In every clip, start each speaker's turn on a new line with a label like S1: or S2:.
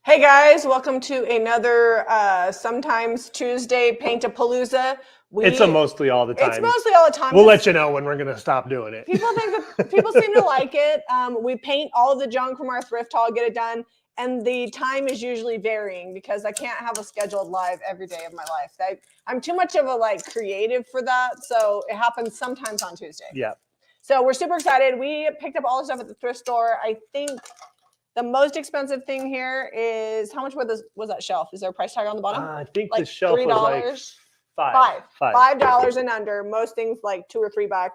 S1: Hey guys, welcome to another sometimes Tuesday Paintapalooza.
S2: It's mostly all the time.
S1: It's mostly all the time.
S2: We'll let you know when we're going to stop doing it.
S1: People seem to like it. We paint all of the junk from our thrift haul, get it done, and the time is usually varying because I can't have a scheduled live every day of my life. I'm too much of a creative for that, so it happens sometimes on Tuesday.
S2: Yeah.
S1: So we're super excited. We picked up all the stuff at the thrift store. I think the most expensive thing here is, how much was that shelf? Is there a price tag on the bottom?
S2: I think
S1: like
S2: the shelf
S1: $3.
S2: was like
S1: $5 and under. Most things like $2 or $3.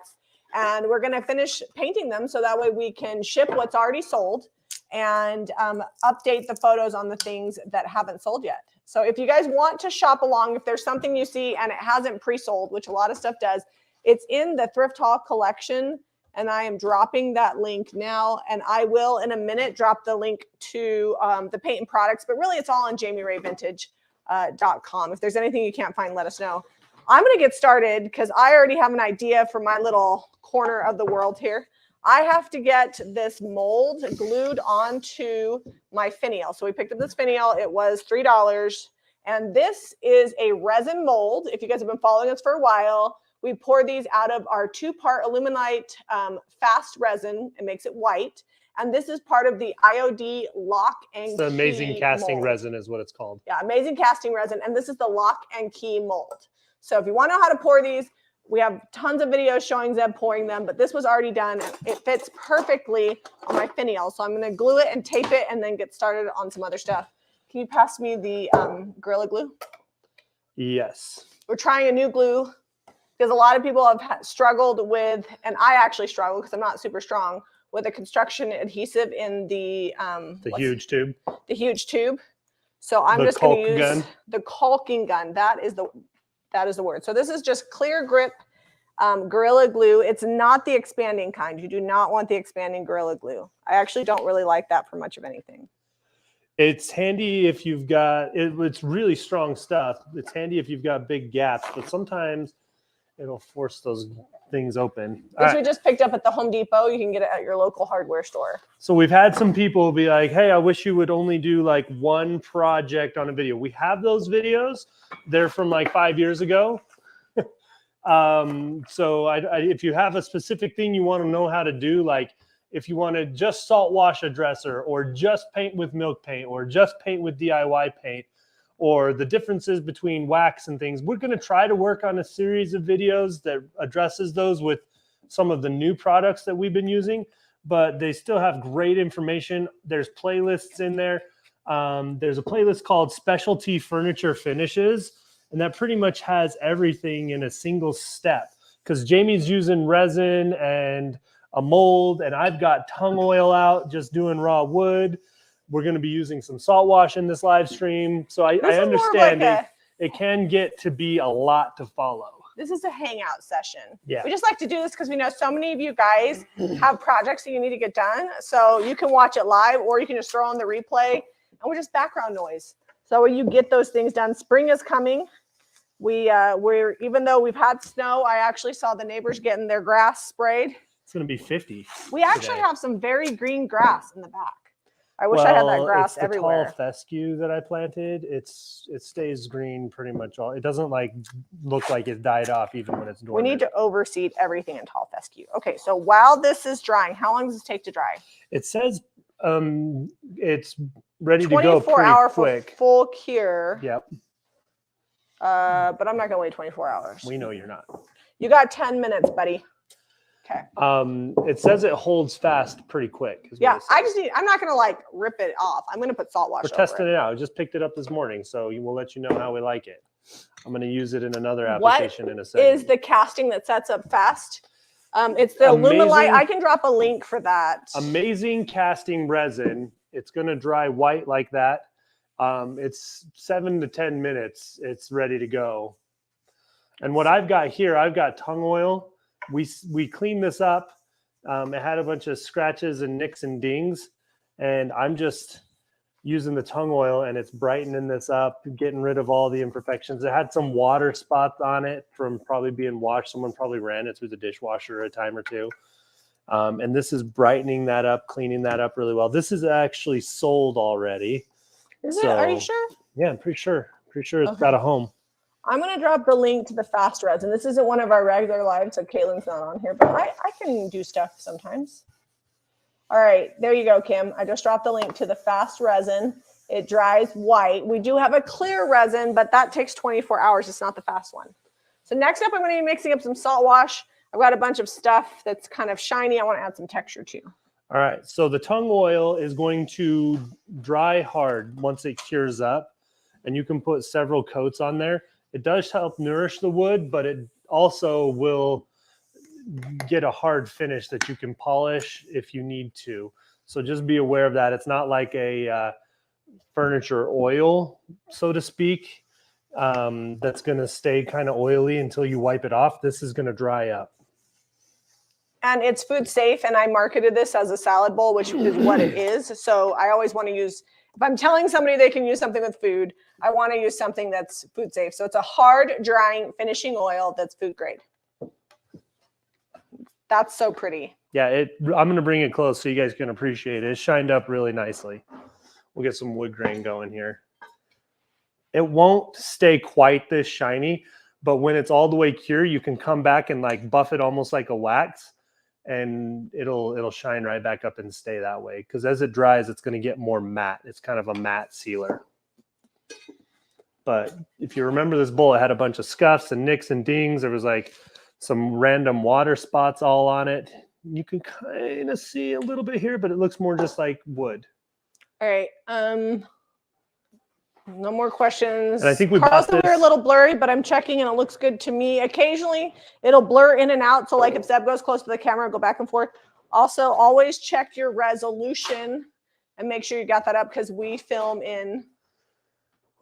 S1: And we're going to finish painting them so that way we can ship what's already sold and update the photos on the things that haven't sold yet. So if you guys want to shop along, if there's something you see and it hasn't pre-sold, which a lot of stuff does, it's in the thrift haul collection. And I am dropping that link now, and I will in a minute drop the link to the paint and products, but really it's all on JamieRayVintage.com. If there's anything you can't find, let us know. I'm going to get started because I already have an idea for my little corner of the world here. I have to get this mold glued onto my finial. So we picked up this finial. It was $3, and this is a resin mold. If you guys have been following us for a while, we pour these out of our 2-part aluminite fast resin. It makes it white. And this is part of the IOD lock and key.
S2: The amazing casting
S1: mold.
S2: resin is what it's called.
S1: Yeah, amazing casting resin. And this is the lock and key mold. So if you want to know how to pour these, we have tons of videos showing Zeb pouring them, but this was already done. It fits perfectly on my finial. So I'm going to glue it and tape it and then get started on some other stuff. Can you pass me the Gorilla Glue?
S2: Yes.
S1: We're trying a new glue, because a lot of people have struggled with, and I actually struggle because I'm not super strong, with a construction adhesive in the
S2: huge tube.
S1: The huge tube. So I'm just going to use the caulking gun. That is the word. So this is just clear grip Gorilla Glue. It's not the expanding kind. You do not want the expanding Gorilla Glue. I actually don't really like that for much of anything.
S2: It's handy if you've got, it's really strong stuff. It's handy if you've got big gaps, but sometimes it'll force those things open.
S1: Which we just picked up at the Home Depot. You can get it at your local hardware store.
S2: So we've had some people be like, hey, I wish you would only do like one project on a video. We have those videos. They're from like 5 years ago. So if you have a specific thing you want to know how to do, like if you want to just salt wash a dresser or just paint with milk paint or just paint with DIY paint, or the differences between wax and things, we're going to try to work on a series of videos that addresses those with some of the new products that we've been using, but they still have great information. There's playlists in there. There's a playlist called Specialty Furniture Finishes, and that pretty much has everything in a single step, because Jamie's using resin and a mold, and I've got tung oil out just doing raw wood. We're going to be using some salt wash in this live stream. So I understand it can get to be a lot to follow.
S1: This is a hangout session.
S2: Yeah.
S1: We just like to do this because we know so many of you guys have projects that you need to get done. So you can watch it live, or you can just throw on the replay, and we're just background noise. So you get those things done. Spring is coming. We're even though we've had snow, I actually saw the neighbors getting their grass sprayed.
S2: It's going to be 50.
S1: We actually have some very green grass in the back. I wish I had that grass everywhere.
S2: It's the tall fescue that I planted. It stays green pretty much all. It doesn't look like it died off even when it's dormant.
S1: We need to overseed everything in tall fescue. Okay, so while this is drying, how long does this take to dry?
S2: It says it's ready to go pretty
S1: 24-hour
S2: quick.
S1: For full cure.
S2: Yep.
S1: But I'm not gonna wait 24 hours.
S2: We know you're not.
S1: You got 10 minutes, buddy. Okay.
S2: It says it holds fast pretty quick.
S1: Yeah, I'm not gonna rip it off. I'm gonna put salt wash over it.
S2: We're testing it out. I just picked it up this morning, so we'll let you know how we like it. I'm gonna use it in another application in a second.
S1: What is the casting that sets up fast? It's the Lumelite. I can drop a link for that.
S2: Amazing casting resin. It's gonna dry white like that. It's 7 to 10 minutes. It's ready to go. And what I've got here, I've got tung oil. We cleaned this up. It had a bunch of scratches and nicks and dings, and I'm just using the tung oil, and it's brightening this up, getting rid of all the imperfections. It had some water spots on it from probably being washed. Someone probably ran it through the dishwasher a time or two. And this is brightening that up, cleaning that up really well. This is actually sold already.
S1: Is it? Are you sure?
S2: Yeah, I'm pretty sure. Pretty sure it's
S1: Okay.
S2: got a home.
S1: I'm going to drop the link to the fast resin. This isn't one of our regular lives, so Caitlin's not on here, but I can do stuff sometimes. All right, there you go, Kim. I just dropped the link to the fast resin. It dries white. We do have a clear resin, but that takes 24 hours. It's not the fast one. So next up, I'm going to be mixing up some salt wash. I've got a bunch of stuff that's kind of shiny. I want to add some texture too.
S2: All right, so the tung oil is going to dry hard once it cures up, and you can put several coats on there. It does help nourish the wood, but it also will get a hard finish that you can polish if you need to. So just be aware of that. It's not like a furniture oil, so to speak, that's going to stay kind of oily until you wipe it off. This is going to dry up.
S1: And it's food safe, and I marketed this as a salad bowl, which is what it is. So I always want to use, if I'm telling somebody they can use something with food, I want to use something that's food safe. So it's a hard drying finishing oil that's food grade. That's so pretty.
S2: Yeah, I'm going to bring it close so you guys can appreciate it. It's shined up really nicely. We'll get some wood grain going here. It won't stay quite this shiny, but when it's all the way cured, you can come back and like buff it almost like a wax, and it'll shine right back up and stay that way. Because as it dries, it's going to get more matte. It's kind of a matte sealer. But if you remember this bowl, it had a bunch of scuffs and nicks and dings. There was like some random water spots all on it. You can kind of see a little bit here, but it looks more just like wood.
S1: All right. No more questions.
S2: And I think we
S1: Carl's
S2: bought this.
S1: We're a little blurry, but I'm checking and it looks good to me. Occasionally it'll blur in and out. So like if Zeb goes close to the camera, go back and forth. Also, always check your resolution and make sure you got that up, because we film in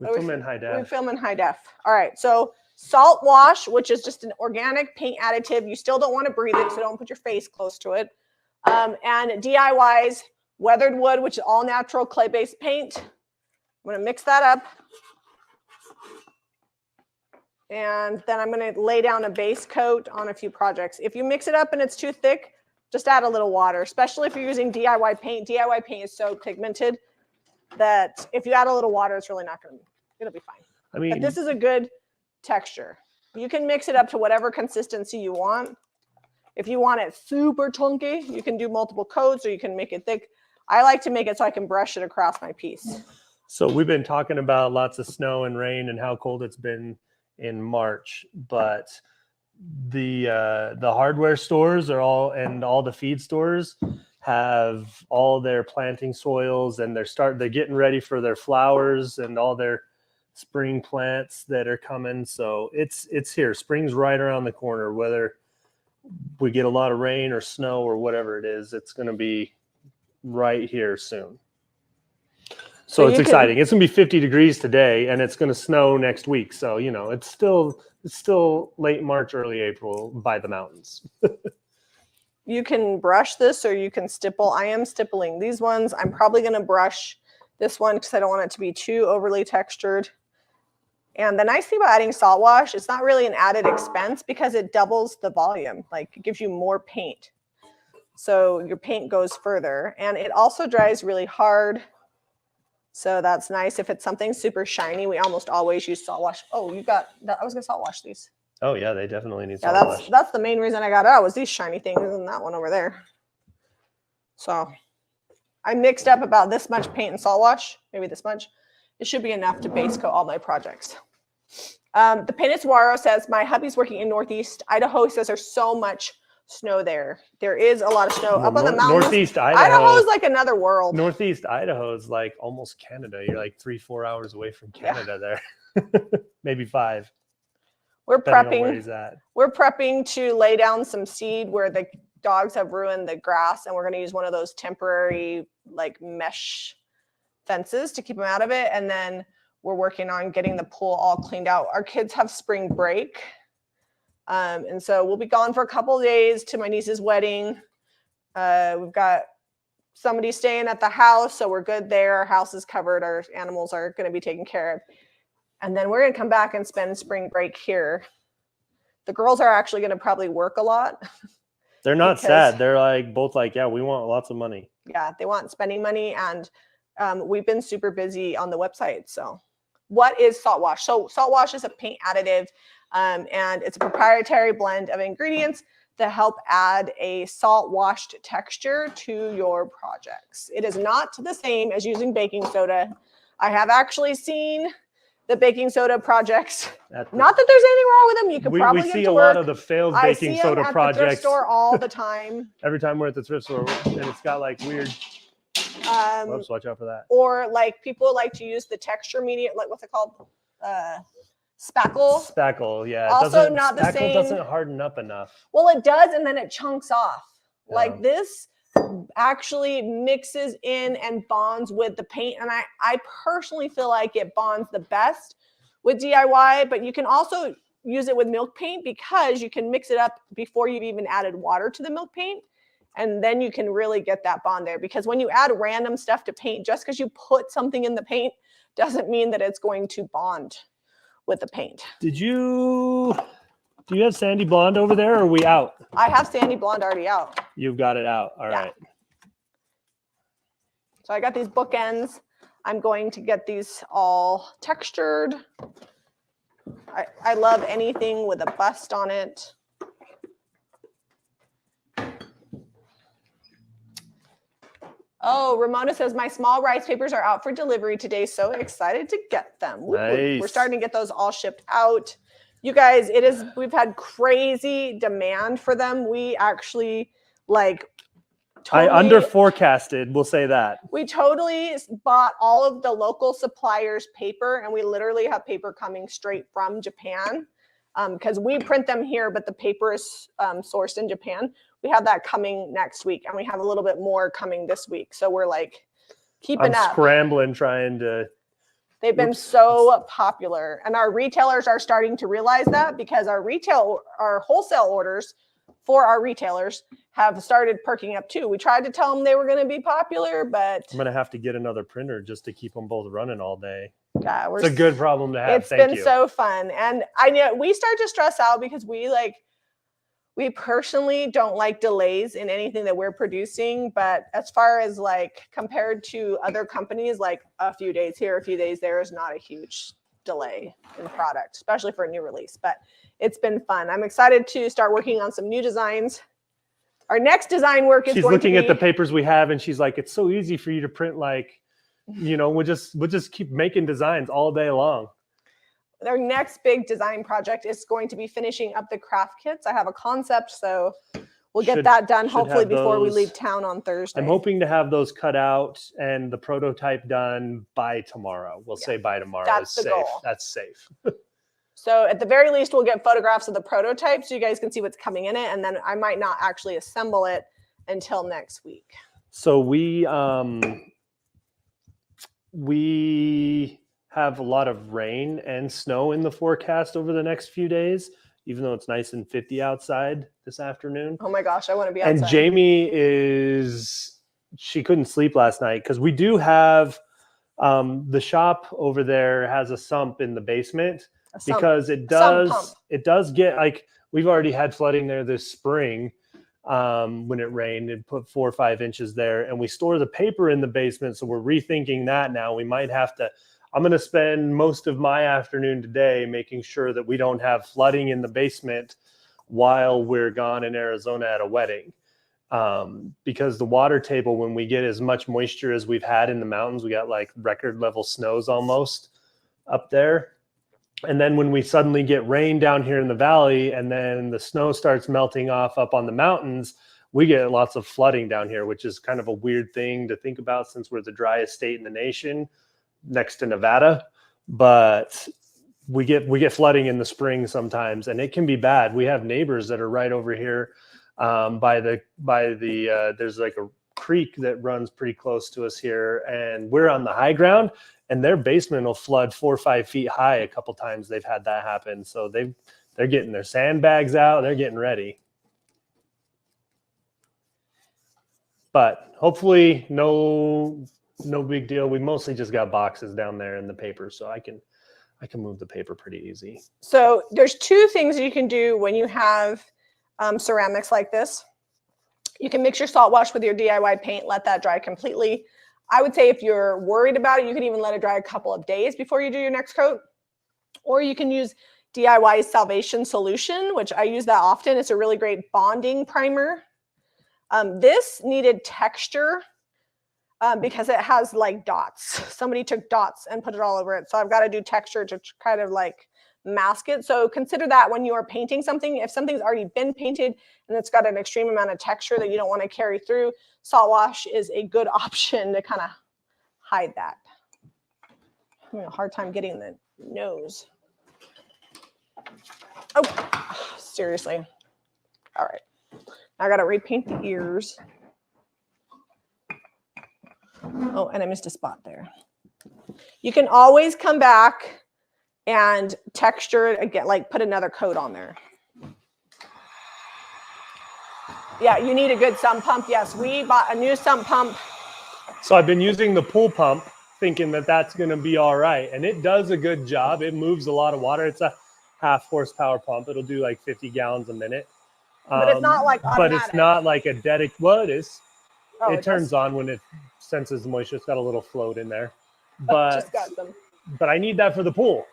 S2: high def.
S1: We film in high def. All right. So salt wash, which is just an organic paint additive. You still don't want to breathe it, so don't put your face close to it. And DIY's weathered wood, which is all natural clay-based paint. I'm going to mix that up. And then I'm going to lay down a base coat on a few projects. If you mix it up and it's too thick, just add a little water, especially if you're using DIY paint. DIY paint is so pigmented that if you add a little water, it's really not going to, it'll be fine.
S2: I mean,
S1: but this is a good texture. You can mix it up to whatever consistency you want. If you want it super chunky, you can do multiple coats, or you can make it thick. I like to make it so I can brush it across my piece.
S2: So we've been talking about lots of snow and rain and how cold it's been in March, but the hardware stores are all the feed stores have all their planting soils, and they're getting ready for their flowers and all their spring plants that are coming. So it's here. Spring's right around the corner. Whether we get a lot of rain or snow or whatever it is, it's going to be right here soon. So it's exciting. It's going to be 50 degrees today, and it's going to snow next week. So, you know, it's still late March, early April by the mountains.
S1: You can brush this, or you can stipple. I am stippling these ones. I'm probably going to brush this one because I don't want it to be too overly textured. And the nice thing about adding salt wash, it's not really an added expense because it doubles the volume. Like, it gives you more paint. So your paint goes further, and it also dries really hard. So that's nice. If it's something super shiny, we almost always use salt wash. Oh, you got that. I was going to salt wash these.
S2: Oh yeah, they definitely need salt wash.
S1: That's the main reason I got it out, was these shiny things and that one over there. So I mixed up about this much paint and salt wash, maybe this much. It should be enough to base coat all my projects. The Painted Saguaro says, my hubby's working in Northeast Idaho. He says there's so much snow there. There is a lot of snow up on the mountains.
S2: Northeast Idaho.
S1: Idaho is like another world.
S2: Northeast Idaho is like almost Canada. You're like 3-4 hours away from Canada there. Maybe 5.
S1: We're
S2: prepping. Where he's at.
S1: We're prepping to lay down some seed where the dogs have ruined the grass, and we're going to use one of those temporary like mesh fences to keep them out of it. And then we're working on getting the pool all cleaned out. Our kids have spring break. And so we'll be gone for a couple of days to my niece's wedding. We've got somebody staying at the house, so we're good there. Our house is covered. Our animals are going to be taken care of. And then we're going to come back and spend spring break here. The girls are actually going to probably work a lot.
S2: They're not sad. They're like both like, yeah, we want lots of money.
S1: Yeah, they want spending money, and we've been super busy on the website. So what is salt wash? So salt wash is a paint additive, and it's a proprietary blend of ingredients that help add a salt washed texture to your projects. It is not the same as using baking soda. I have actually seen the baking soda projects. Not that there's anything wrong with them. You could probably get
S2: see
S1: to
S2: a
S1: work.
S2: lot of the failed
S1: I
S2: baking
S1: see them
S2: soda
S1: at
S2: projects.
S1: the thrift store all the time.
S2: Every time we're at the thrift store, and it's got like weird. Whoops, watch out for that.
S1: Or like people like to use the texture media, like what's it called? Spackle.
S2: Spackle, yeah.
S1: Also not the
S2: Spackle
S1: same.
S2: doesn't harden up enough.
S1: Well, it does, and then it chunks off.
S2: Yeah.
S1: Like this actually mixes in and bonds with the paint, and I personally feel like it bonds the best with DIY, but you can also use it with milk paint because you can mix it up before you've even added water to the milk paint, and then you can really get that bond there. Because when you add random stuff to paint, just because you put something in the paint doesn't mean that it's going to bond with the paint.
S2: Do you have Sandy Blonde over there, or are we out?
S1: I have Sandy Blonde already out.
S2: You've got it out. All right.
S1: So I got these bookends. I'm going to get these all textured. I love anything with a bust on it. Oh, Ramona says, my small rice papers are out for delivery today. So excited to get them.
S2: Nice.
S1: We're starting to get those all shipped out. You guys, we've had crazy demand for them. We actually
S2: I under forecasted, we'll say that.
S1: We totally bought all of the local suppliers' paper, and we literally have paper coming straight from Japan because we print them here, but the paper is sourced in Japan. We have that coming next week, and we have a little bit more coming this week. So we're like keeping up.
S2: Scrambling, trying to.
S1: They've been so popular, and our retailers are starting to realize that because our wholesale orders for our retailers have started perking up too. We tried to tell them they were going to be popular, but
S2: I'm going to have to get another printer just to keep them both running all day.
S1: Yeah,
S2: it's a good problem to have.
S1: It's been so fun. And I know we start to stress out because we personally don't like delays in anything that we're producing. But as far as compared to other companies, like a few days here, a few days there is not a huge delay in product, especially for a new release. But it's been fun. I'm excited to start working on some new designs. Our next design work is
S2: she's
S1: going
S2: looking
S1: to
S2: at the papers we have, and she's like, it's so easy for you to print, we'll just keep making designs all day long.
S1: Our next big design project is going to be finishing up the craft kits. I have a concept, so we'll get that done hopefully before we leave town on Thursday.
S2: I'm hoping to have those cut out and the prototype done by tomorrow. We'll say by tomorrow.
S1: That's the goal.
S2: That's safe.
S1: So at the very least, we'll get photographs of the prototype so you guys can see what's coming in it. And then I might not actually assemble it until next week.
S2: So we have a lot of rain and snow in the forecast over the next few days, even though it's nice and 50 outside this afternoon.
S1: Oh my gosh, I want to be outside.
S2: And Jamie she couldn't sleep last night because we do have the shop over there has a sump in the basement. Because it does get we've already had flooding there this spring when it rained. It put 4 or 5 inches there, and we store the paper in the basement. So we're rethinking that now. We might have to. I'm going to spend most of my afternoon today making sure that we don't have flooding in the basement while we're gone in Arizona at a wedding. Because the water table, when we get as much moisture as we've had in the mountains, we got record level snows almost up there. And then when we suddenly get rain down here in the valley and then the snow starts melting off up on the mountains, we get lots of flooding down here, which is kind of a weird thing to think about since we're the driest state in the nation next to Nevada. But we get flooding in the spring sometimes, and it can be bad. We have neighbors that are right over here by the there's a creek that runs pretty close to us here, and we're on the high ground. And their basement will flood 4 or 5 feet high. A couple times they've had that happen. So they're getting their sandbags out. They're getting ready. But hopefully no big deal. We mostly just got boxes down there in the paper, so I can move the paper pretty easy.
S1: So there's 2 things you can do when you have ceramics like this. You can mix your salt wash with your DIY paint, let that dry completely. I would say if you're worried about it, you can even let it dry a couple of days before you do your next coat. Or you can use DIY Salvation Solution, which I use that often. It's a really great bonding primer. This needed texture because it has like dots. Somebody took dots and put it all over it. So I've got to do texture to kind of like mask it. So consider that when you are painting something. If something's already been painted and it's got an extreme amount of texture that you don't want to carry through, salt wash is a good option to kind of hide that. I'm having a hard time getting the nose. Oh, seriously. All right. I got to repaint the ears. Oh, and I missed a spot there. You can always come back and texture it again, like put another coat on there. Yeah, you need a good sump pump. Yes, we bought a new sump pump.
S2: So I've been using the pool pump thinking that that's going to be all right. And it does a good job. It moves a lot of water. It's a 1/2 horsepower pump. It'll do like 50 gallons a minute.
S1: But it's not like automatic.
S2: But it's not like a dedicated, well, it is.
S1: Oh,
S2: it turns on when it senses the moisture. It's got a little float in there. But,
S1: just got them.
S2: But I need that for the pool.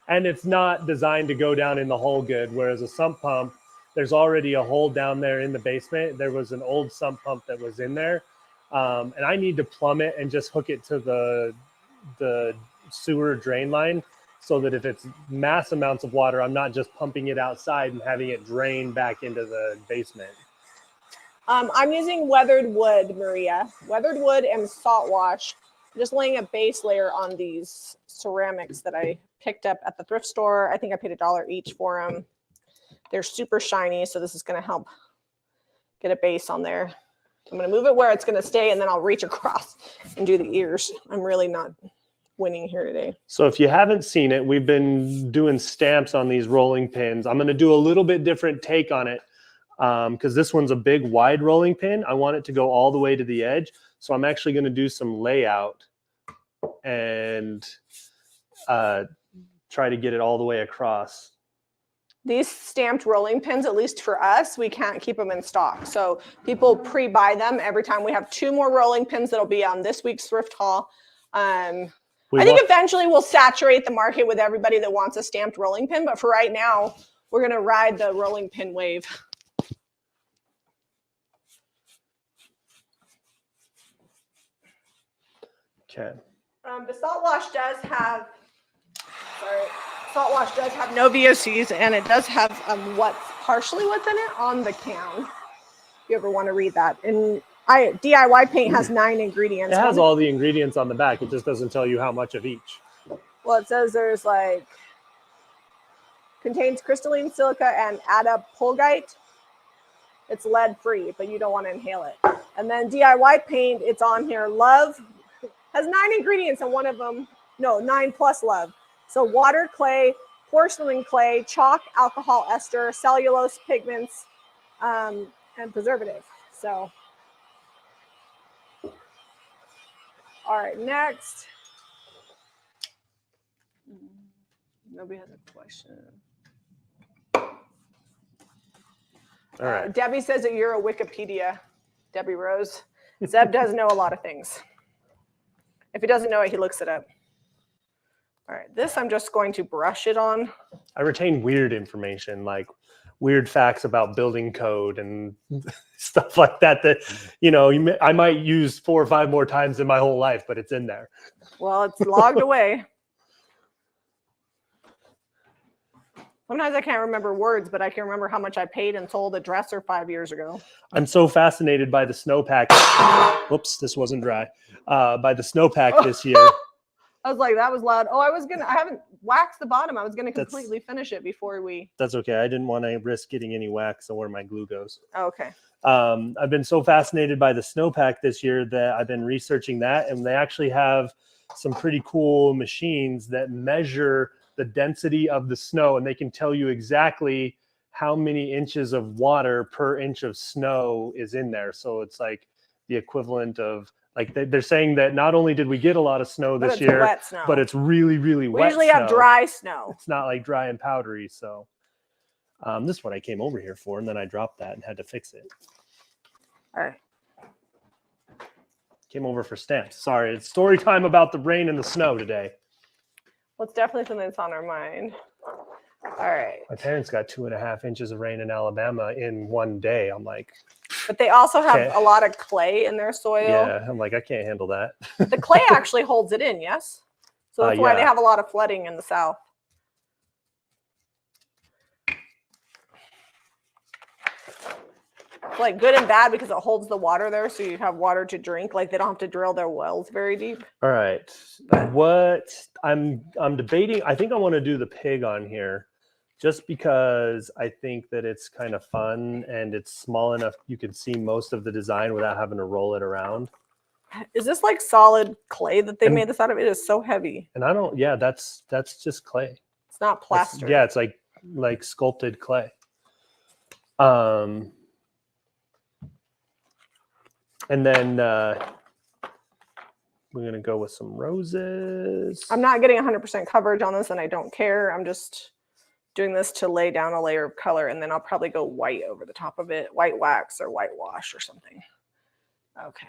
S2: And it's not designed to go down in the hole good. Whereas a sump pump, there's already a hole down there in the basement. There was an old sump pump that was in there. And I need to plumb it and just hook it to the sewer drain line so that if it's mass amounts of water, I'm not just pumping it outside and having it drain back into the basement.
S1: I'm using weathered wood, Maria. Weathered wood and salt wash. I'm just laying a base layer on these ceramics that I picked up at the thrift store. I think I paid $1 each for them. They're super shiny, so this is going to help get a base on there. I'm going to move it where it's going to stay, and then I'll reach across and do the ears. I'm really not winning here today.
S2: So if you haven't seen it, we've been doing stamps on these rolling pins. I'm going to do a little bit different take on it because this one's a big wide rolling pin. I want it to go all the way to the edge. So I'm actually going to do some layout and try to get it all the way across.
S1: These stamped rolling pins, at least for us, we can't keep them in stock. So people pre-buy them every time. We have 2 more rolling pins that'll be on this week's thrift haul. I think eventually we'll saturate the market with everybody that wants a stamped rolling pin. But for right now, we're going to ride the rolling pin wave.
S2: Okay.
S1: The salt wash does have, salt wash does have no VOCs, and it does have partially what's in it on the can. If you ever want to read that. And DIY paint has 9 ingredients.
S2: It has all the ingredients on the back. It just doesn't tell you how much of each.
S1: Well, it says there's like, contains crystalline silica and adapolgite. It's lead free, but you don't want to inhale it. And then DIY paint, it's on here. Love has 9 ingredients, and one of them, 9 plus love. So water, clay, porcelain clay, chalk, alcohol ester, cellulose pigments, and preservative. So, all right, next. Nobody has a question.
S2: All right.
S1: Debbie says that you're a Wikipedia, Debbie Rose. Zeb does know a lot of things. If he doesn't know it, he looks it up. All right, this I'm just going to brush it on.
S2: I retain weird information, like weird facts about building code and stuff like that I might use 4 or 5 more times in my whole life, but it's in there.
S1: Well, it's logged away. Sometimes I can't remember words, but I can remember how much I paid and sold a dresser 5 years ago.
S2: I'm so fascinated by the snowpack. Whoops, this wasn't dry. By the snowpack this year.
S1: I was like, that was loud. Oh, I haven't waxed the bottom. I was going to completely finish it before we.
S2: That's okay. I didn't want to risk getting any wax on where my glue goes.
S1: Oh, okay.
S2: I've been so fascinated by the snowpack this year that I've been researching that. And they actually have some pretty cool machines that measure the density of the snow. And they can tell you exactly how many inches of water per inch of snow is in there. So it's like the equivalent of, like they're saying that not only did we get a lot of snow this year,
S1: wet snow.
S2: But it's really, really wet.
S1: We usually have dry snow.
S2: It's not like dry and powdery. So this is what I came over here for. And then I dropped that and had to fix it.
S1: All right.
S2: Came over for stamps. Sorry, it's story time about the rain and the snow today.
S1: Well, it's definitely something that's on our mind. All right.
S2: My parents got 2.5 inches of rain in Alabama in one day. I'm like,
S1: but they also have
S2: okay.
S1: a lot of clay in their soil.
S2: Yeah, I'm like, I can't handle that.
S1: The clay actually holds it in, yes. So that's why they have a lot of flooding in the south. It's like good and bad because it holds the water there, so you have water to drink. Like they don't have to drill their wells very deep.
S2: All right. What I'm debating, I think I want to do the pig on here just because I think that it's kind of fun and it's small enough you can see most of the design without having to roll it around.
S1: Is this like solid clay that they made this out of? It is so heavy.
S2: And I don't, yeah, that's just clay.
S1: It's not plaster.
S2: Yeah, it's like sculpted clay. And then we're going to go with some roses.
S1: I'm not getting 100% coverage on this, and I don't care. I'm just doing this to lay down a layer of color, and then I'll probably go white over the top of it, white wax or whitewash or something. Okay.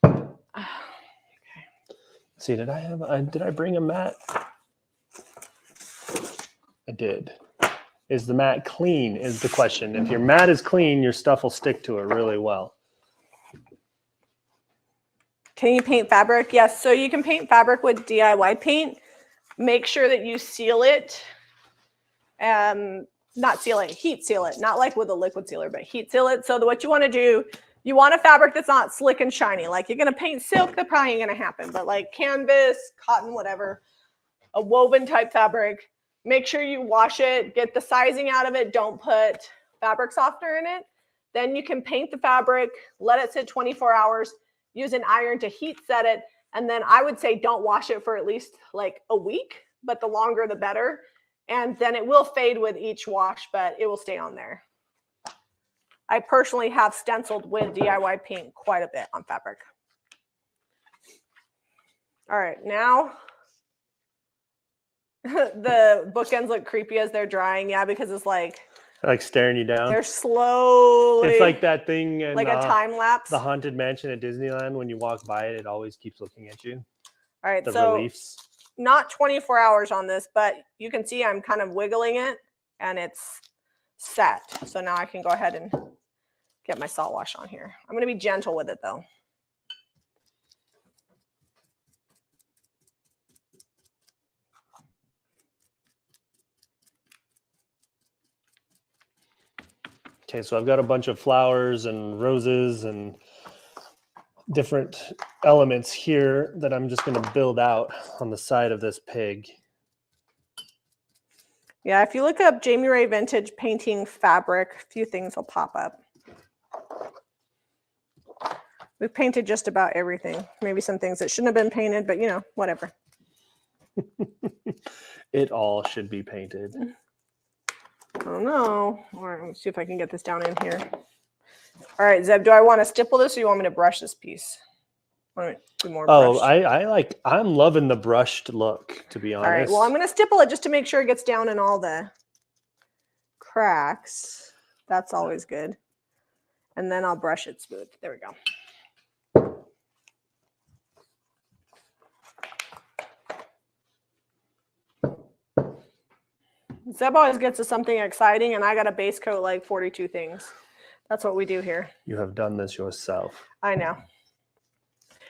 S1: Okay.
S2: See, did I bring a mat? I did. Is the mat clean is the question. If your mat is clean, your stuff will stick to it really well.
S1: Can you paint fabric? Yes. So you can paint fabric with DIY paint. Make sure that you seal it. Not seal it, heat seal it. Not like with a liquid sealer, but heat seal it. So what you want to do, you want a fabric that's not slick and shiny. Like you're going to paint silk, that probably ain't going to happen. But like canvas, cotton, whatever, a woven type fabric, make sure you wash it, get the sizing out of it. Don't put fabric softener in it. Then you can paint the fabric, let it sit 24 hours, use an iron to heat set it. And then I would say don't wash it for at least like a week, but the longer the better. And then it will fade with each wash, but it will stay on there. I personally have stenciled with DIY paint quite a bit on fabric. All right, now the bookends look creepy as they're drying. Yeah, because it's like
S2: staring you down.
S1: They're slowly.
S2: It's like that thing in
S1: like a time lapse.
S2: The Haunted Mansion at Disneyland. When you walk by it, it always keeps looking at you.
S1: All right,
S2: the
S1: so
S2: reliefs.
S1: Not 24 hours on this, but you can see I'm kind of wiggling it and it's set. So now I can go ahead and get my salt wash on here. I'm going to be gentle with it though.
S2: Okay, so I've got a bunch of flowers and roses and different elements here that I'm just going to build out on the side of this pig.
S1: Yeah, if you look up Jamie Ray Vintage painting fabric, a few things will pop up. We've painted just about everything. Maybe some things that shouldn't have been painted, but you know, whatever.
S2: It all should be painted.
S1: I don't know. All right, let's see if I can get this down in here. All right, Zeb, do I want to stipple this or you want me to brush this piece? Want to do more brushed?
S2: I'm loving the brushed look, to be honest.
S1: All right, well, I'm going to stipple it just to make sure it gets down in all the cracks. That's always good. And then I'll brush it smooth. There we go. Zeb always gets to something exciting, and I got to base coat like 42 things. That's what we do here.
S2: You have done this yourself.
S1: I know.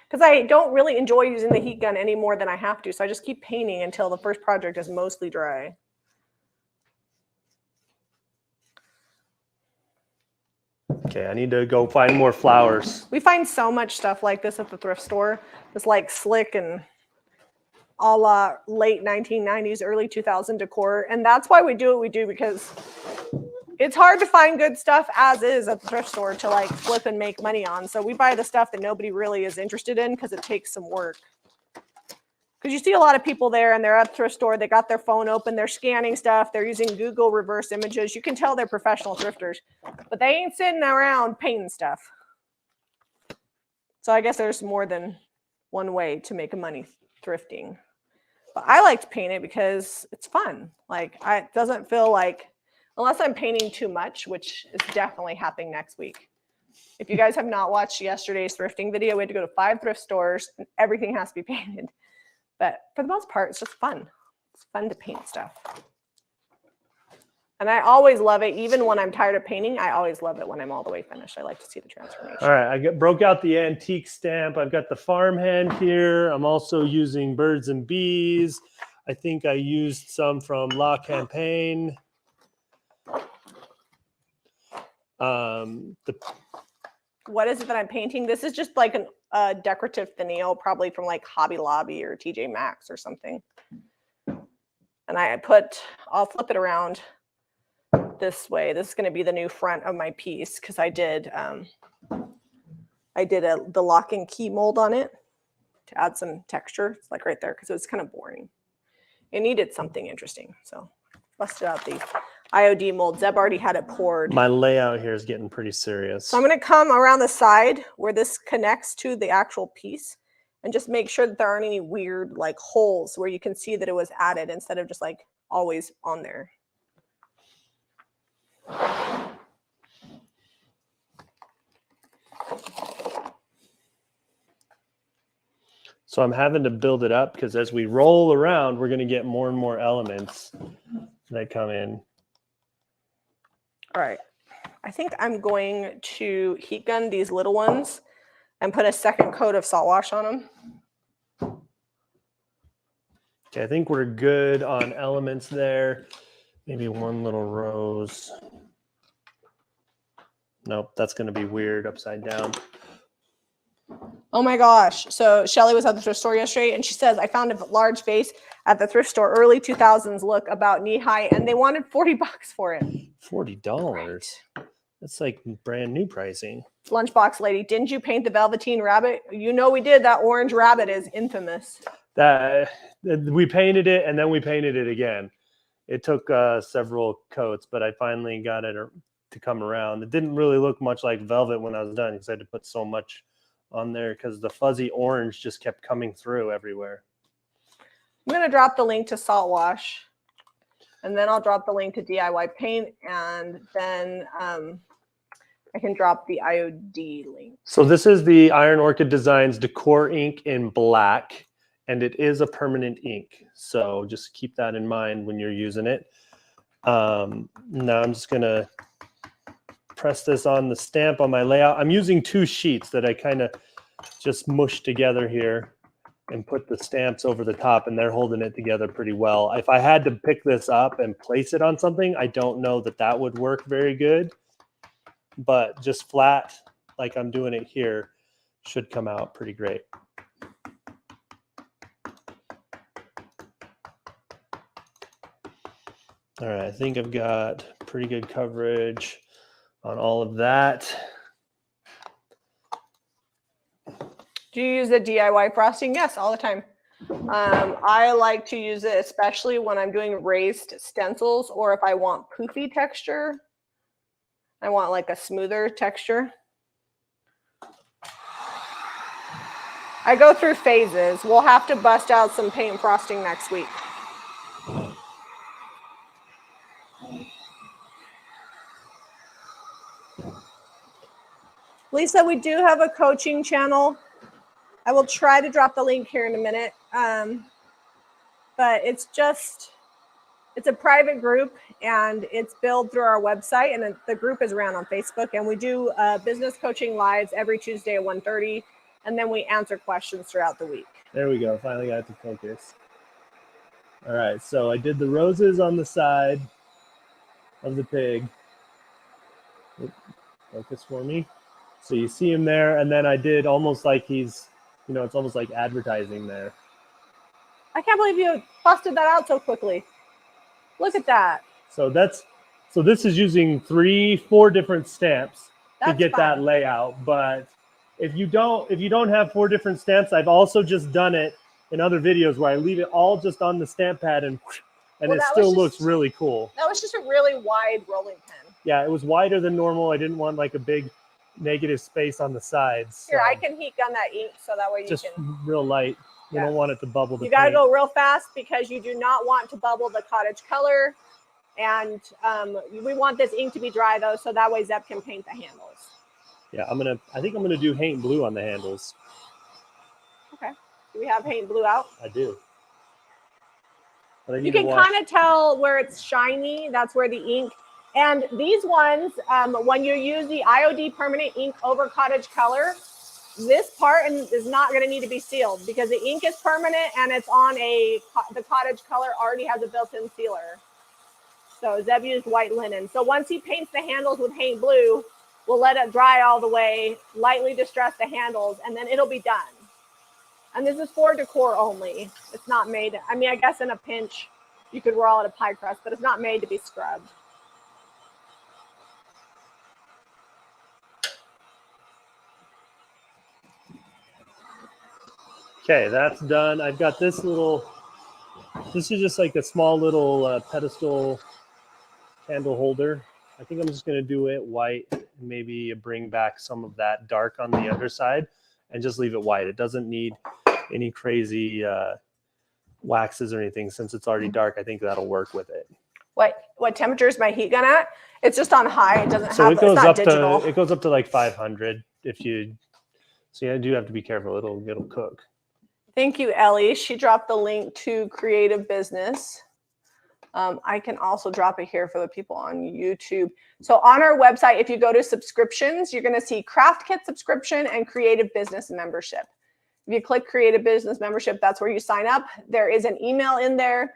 S1: Because I don't really enjoy using the heat gun any more than I have to, so I just keep painting until the first project is mostly dry.
S2: Okay, I need to go find more flowers.
S1: We find so much stuff like this at the thrift store. It's like slick and a la late 1990s, early 2000 decor. And that's why we do what we do, because it's hard to find good stuff as is at the thrift store to like flip and make money on. So we buy the stuff that nobody really is interested in because it takes some work. Because you see a lot of people there and they're at the thrift store, they got their phone open, they're scanning stuff, they're using Google reverse images. You can tell they're professional thrifters, but they ain't sitting around painting stuff. So I guess there's more than one way to make money thrifting. But I like to paint it because it's fun. Like it doesn't feel like, unless I'm painting too much, which is definitely happening next week. If you guys have not watched yesterday's thrifting video, we had to go to 5 thrift stores and everything has to be painted. But for the most part, it's just fun. It's fun to paint stuff. And I always love it. Even when I'm tired of painting, I always love it when I'm all the way finished. I like to see the transformation.
S2: All right, broke out the antique stamp. I've got the farmhand here. I'm also using birds and bees. I think I used some from La Campagne.
S1: What is it that I'm painting? This is just like a decorative finial, probably from like Hobby Lobby or TJ Maxx or something. And I'll flip it around this way. This is going to be the new front of my piece because I did the lock and key mold on it to add some texture. It's like right there because it was kind of boring. It needed something interesting, so busted out the IOD mold. Zeb already had it poured.
S2: My layout here is getting pretty serious.
S1: So I'm going to come around the side where this connects to the actual piece and just make sure that there aren't any weird like holes where you can see that it was added instead of just like always on there.
S2: So I'm having to build it up because as we roll around, we're going to get more and more elements that come in.
S1: All right. I think I'm going to heat gun these little ones and put a second coat of salt wash on them.
S2: Okay, I think we're good on elements there. Maybe one little rose. Nope, that's going to be weird upside down.
S1: Oh my gosh. So Shelly was at the thrift store yesterday and she says, I found a large vase at the thrift store, early 2000s look, about knee high, and they wanted $40 for it.
S2: $40?
S1: Right.
S2: That's like brand new pricing.
S1: Lunchbox lady, didn't you paint the velveteen rabbit? You know we did. That orange rabbit is infamous.
S2: We painted it and then we painted it again. It took several coats, but I finally got it to come around. It didn't really look much like velvet when I was done because I had to put so much on there because the fuzzy orange just kept coming through everywhere.
S1: I'm going to drop the link to Salt Wash, and then I'll drop the link to DIY Paint, and then I can drop the IOD link.
S2: So this is the Iron Orchid Designs Decor ink in black, and it is a permanent ink. So just keep that in mind when you're using it. Now I'm just going to press this on the stamp on my layout. I'm using 2 sheets that I kind of just mushed together here and put the stamps over the top, and they're holding it together pretty well. If I had to pick this up and place it on something, I don't know that that would work very good, but just flat like I'm doing it here should come out pretty great. All right, I think I've got pretty good coverage on all of that.
S1: Do you use the DIY frosting? Yes, all the time. I like to use it especially when I'm doing raised stencils or if I want poofy texture. I want like a smoother texture. I go through phases. We'll have to bust out some paint frosting next week. Lisa, we do have a coaching channel. I will try to drop the link here in a minute. But it's a private group and it's billed through our website, and the group is around on Facebook, and we do business coaching lives every Tuesday at 1:30, and then we answer questions throughout the week.
S2: There we go. Finally got it to focus. All right. So I did the roses on the side of the pig. Focus for me. So you see him there, and then I did almost like he's, it's almost like advertising there.
S1: I can't believe you busted that out so quickly. Look at that.
S2: So this is using 3-4 different stamps to get that layout. But if you don't have 4 different stamps, I've also just done it in other videos where I leave it all just on the stamp pad and it still looks really cool.
S1: That was just a really wide rolling pin.
S2: Yeah, it was wider than normal. I didn't want like a big negative space on the sides.
S1: Here, I can heat gun that ink so that way you
S2: just
S1: can.
S2: Real light. You don't want it to bubble the
S1: You got to
S2: paint.
S1: go real fast because you do not want to bubble the cottage color. And we want this ink to be dry though, so that way Zeb can paint the handles.
S2: Yeah, I think I'm gonna do Haint Blue on the handles.
S1: Okay. Do we have Haint Blue out?
S2: I do. But I
S1: You
S2: need to
S1: can
S2: wash.
S1: kind of tell where it's shiny. That's where the ink. And these ones, when you use the IOD permanent ink over cottage color, this part is not going to need to be sealed because the ink is permanent and it's on the cottage color already has a built-in sealer. So Zeb used white linen. So once he paints the handles with Haint Blue, we'll let it dry all the way, lightly distress the handles, and then it'll be done. And this is for decor only. It's not made, I mean, I guess in a pinch, you could roll out a pie crust, but it's not made to be scrubbed.
S2: Okay, that's done. I've got this is just like a small little pedestal candle holder. I think I'm just going to do it white and maybe bring back some of that dark on the underside and just leave it white. It doesn't need any crazy waxes or anything since it's already dark. I think that'll work with it.
S1: What temperature is my heat gun at? It's just on high. It doesn't
S2: So
S1: have,
S2: it goes
S1: it's not
S2: up
S1: digital.
S2: to, it goes up to like 500 so you do have to be careful. It'll cook.
S1: Thank you, Ellie. She dropped the link to Creative Business. I can also drop it here for the people on YouTube. So on our website, if you go to subscriptions, you're going to see Craft Kit subscription and Creative Business membership. If you click Creative Business membership, that's where you sign up. There is an email in there.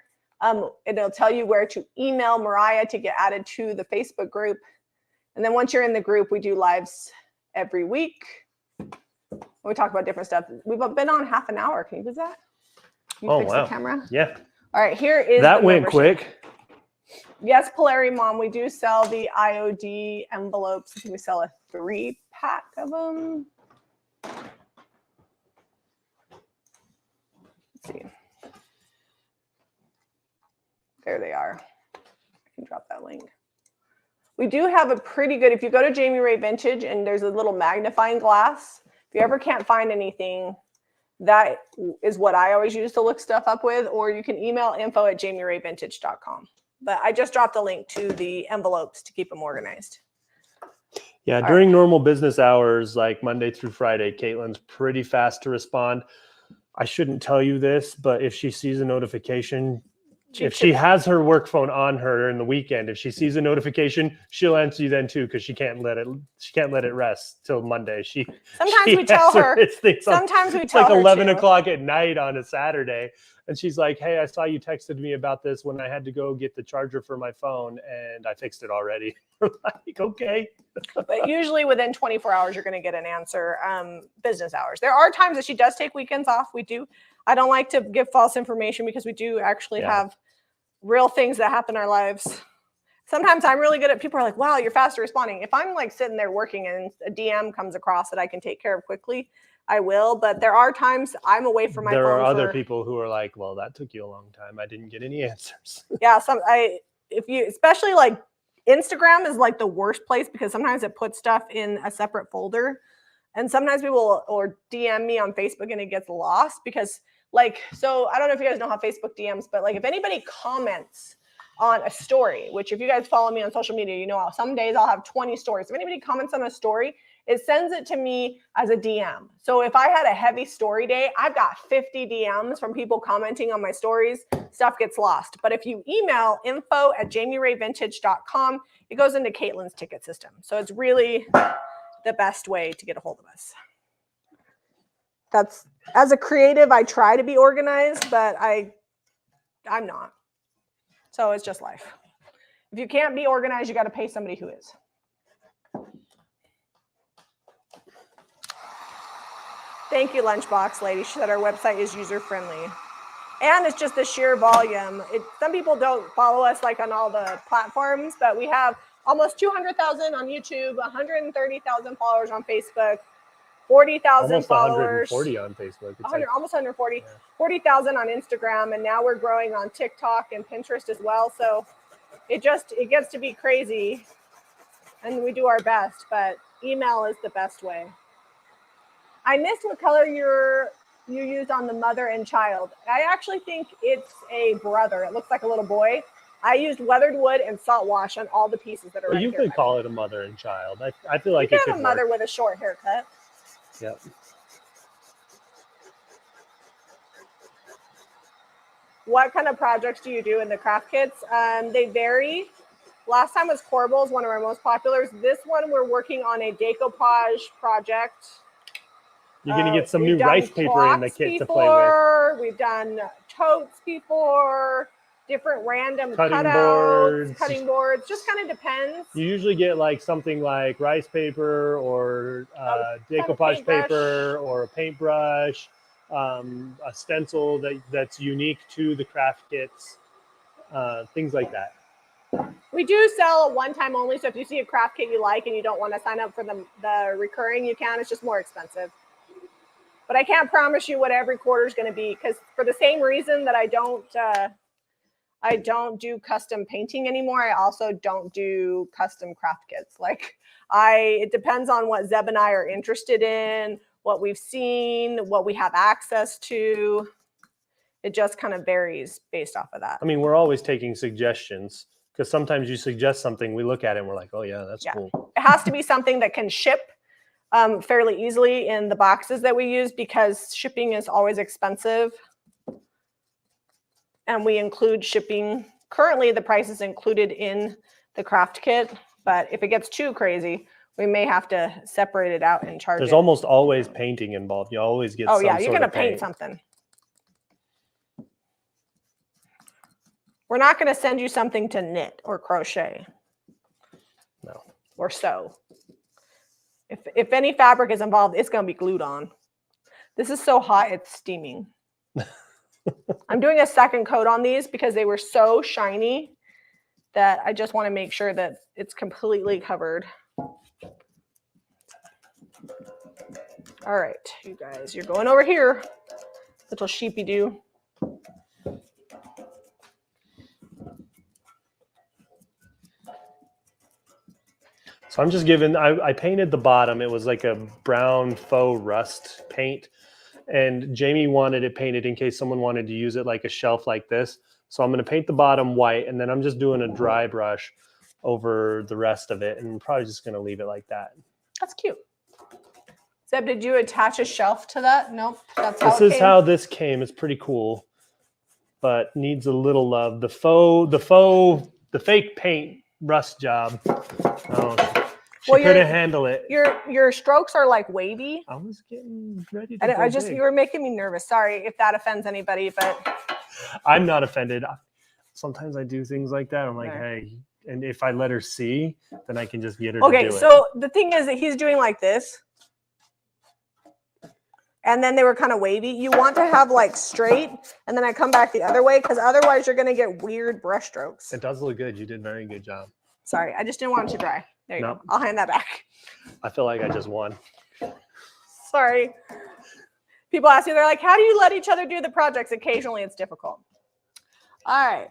S1: It'll tell you where to email Mariah to get added to the Facebook group. And then once you're in the group, we do lives every week. We talk about different stuff. We've been on half an hour. Can you believe that? Can you fix the camera?
S2: Yeah.
S1: All right, here is
S2: that
S1: the
S2: went
S1: membership.
S2: quick.
S1: Yes, Polari Mom, we do sell the IOD envelopes. I think we sell a 3-pack of them. Let's see. There they are. I can drop that link. We do have a pretty good, if you go to Jamie Ray Vintage and there's a little magnifying glass, if you ever can't find anything, that is what I always use to look stuff up with, or you can email info@jamierayvintage.com. But I just dropped a link to the envelopes to keep them organized.
S2: Yeah, during normal business hours, like Monday through Friday, Caitlin's pretty fast to respond. I shouldn't tell you this, but if she sees a notification, if she has her work phone on her in the weekend, if she sees a notification, she'll answer you then too, because she can't let it rest till Monday.
S1: Sometimes we tell her.
S2: Sometimes we tell her. It's like 11 o'clock at night on a Saturday, and she's like, "Hey, I saw you texted me about this when I had to go get the charger for my phone, and I fixed it already." We're like, okay.
S1: But usually within 24 hours, you're going to get an answer. Business hours. There are times that she does take weekends off. We do. I don't like to give false information because we do actually have real things that happen in our lives. Sometimes I'm really good at, people are like, wow, you're fast at responding. If I'm like sitting there working and a DM comes across that I can take care of quickly, I will. But there are times I'm away from my phone.
S2: There are other people who are like, well, that took you a long time. I didn't get any answers.
S1: Yeah. Especially like Instagram is like the worst place because sometimes it puts stuff in a separate folder. And sometimes people or DM me on Facebook and it gets lost because so I don't know if you guys know how Facebook DMs, but like if anybody comments on a story, which if you guys follow me on social media, you know, some days I'll have 20 stories. If anybody comments on a story, it sends it to me as a DM. So if I had a heavy story day, I've got 50 DMs from people commenting on my stories, stuff gets lost. But if you email info@jamierayvintage.com, it goes into Caitlin's ticket system. So it's really the best way to get a hold of us. That's, as a creative, I try to be organized, but I'm not. So it's just life. If you can't be organized, you got to pay somebody who is. Thank you, Lunchbox Lady. She said our website is user-friendly. And it's just the sheer volume. Some people don't follow us like on all the platforms, but we have almost 200,000 on YouTube, 130,000 followers on Facebook, 40,000 followers.
S2: 140 on Facebook.
S1: Almost 140. 40,000 on Instagram, and now we're growing on TikTok and Pinterest as well. So it gets to be crazy, and we do our best, but email is the best way. I missed what color you used on the mother and child. I actually think it's a brother. It looks like a little boy. I used weathered wood and salt wash on all the pieces that are
S2: Well,
S1: right
S2: you
S1: here.
S2: could call it a mother and child. I feel like
S1: you
S2: it
S1: could
S2: could
S1: have a mother
S2: work.
S1: with a short haircut.
S2: Yep.
S1: What kind of projects do you do in the craft kits? They vary. Last time was corbels, one of our most populars. This one we're working on a decoupage project.
S2: You're going to get some
S1: We've
S2: new
S1: done
S2: rice paper in the
S1: clocks
S2: kit to play with.
S1: before. We've done totes before. Different random
S2: Cutting
S1: cutouts,
S2: boards.
S1: cutting boards. Just kind of depends.
S2: You usually get like something like rice paper or decoupage paper or a paintbrush, a stencil that's unique to the craft kits, things like that.
S1: We do sell a one-time only, so if you see a craft kit you like and you don't want to sign up for the recurring, you can. It's just more expensive. But I can't promise you what every quarter is going to be, because for the same reason that I don't do custom painting anymore, I also don't do custom craft kits. Like it depends on what Zeb and I are interested in, what we've seen, what we have access to. It just kind of varies based off of that.
S2: I mean, we're always taking suggestions, because sometimes you suggest something, we look at it and we're like, oh yeah, that's cool.
S1: It has to be something that can ship fairly easily in the boxes that we use, because shipping is always expensive. And we include shipping. Currently, the price is included in the craft kit, but if it gets too crazy, we may have to separate it out and charge.
S2: There's almost always painting involved. You always get
S1: you're going to paint something. We're not going to send you something to knit or crochet.
S2: No.
S1: Or sew. If any fabric is involved, it's going to be glued on. This is so hot, it's steaming. I'm doing a second coat on these because they were so shiny that I just want to make sure that it's completely covered. All right, you guys, you're going over here. Little sheepy do.
S2: So I'm just giving, I painted the bottom. It was like a brown faux rust paint. And Jamie wanted it painted in case someone wanted to use it like a shelf like this. So I'm going to paint the bottom white, and then I'm just doing a dry brush over the rest of it. And I'm probably just going to leave it like that.
S1: That's cute. Zeb, did you attach a shelf to that? Nope. That's how
S2: this is how this came. It's pretty cool, but needs a little love. The fake paint rust job. Oh, she couldn't handle it.
S1: Your strokes are like wavy.
S2: I was getting ready to
S1: you were making me nervous. Sorry if that offends anybody, but
S2: I'm not offended. Sometimes I do things like that. I'm like, hey, and if I let her see, then I can just get her to do it.
S1: So the thing is that he's doing like this. And then they were kind of wavy. You want to have like straight, and then I come back the other way, because otherwise you're going to get weird brush strokes.
S2: It does look good. You did a very good job.
S1: Sorry, I just didn't want it to dry. There you go. I'll hand that back.
S2: I feel like I just won.
S1: Sorry. People ask me, they're like, how do you let each other do the projects? Occasionally it's difficult. All right.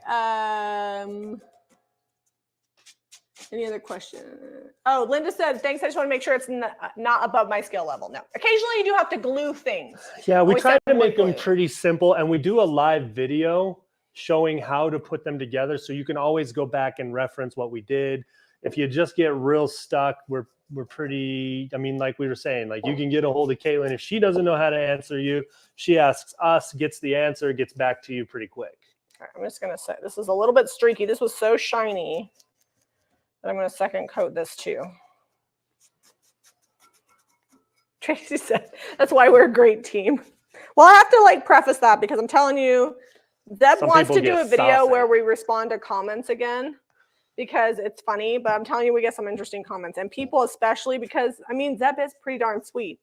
S1: Any other questions? Oh, Linda said, thanks. I just want to make sure it's not above my skill level. No. Occasionally you do have to glue things.
S2: Yeah, we try to make them pretty simple, and we do a live video showing how to put them together. So you can always go back and reference what we did. If you just get real stuck, we're pretty, I mean, like we were saying, like you can get a hold of Caitlin. If she doesn't know how to answer you, she asks us, gets the answer, gets back to you pretty quick.
S1: All right, I'm just going to say, this is a little bit streaky. This was so shiny that I'm going to second coat this too. Tracy said, that's why we're a great team. Well, I have to like preface that, because I'm telling you, Zeb wants to do a video where we respond to comments again, because it's funny, but I'm telling you, we get some interesting comments, and people especially, because I mean, Zeb is pretty darn sweet.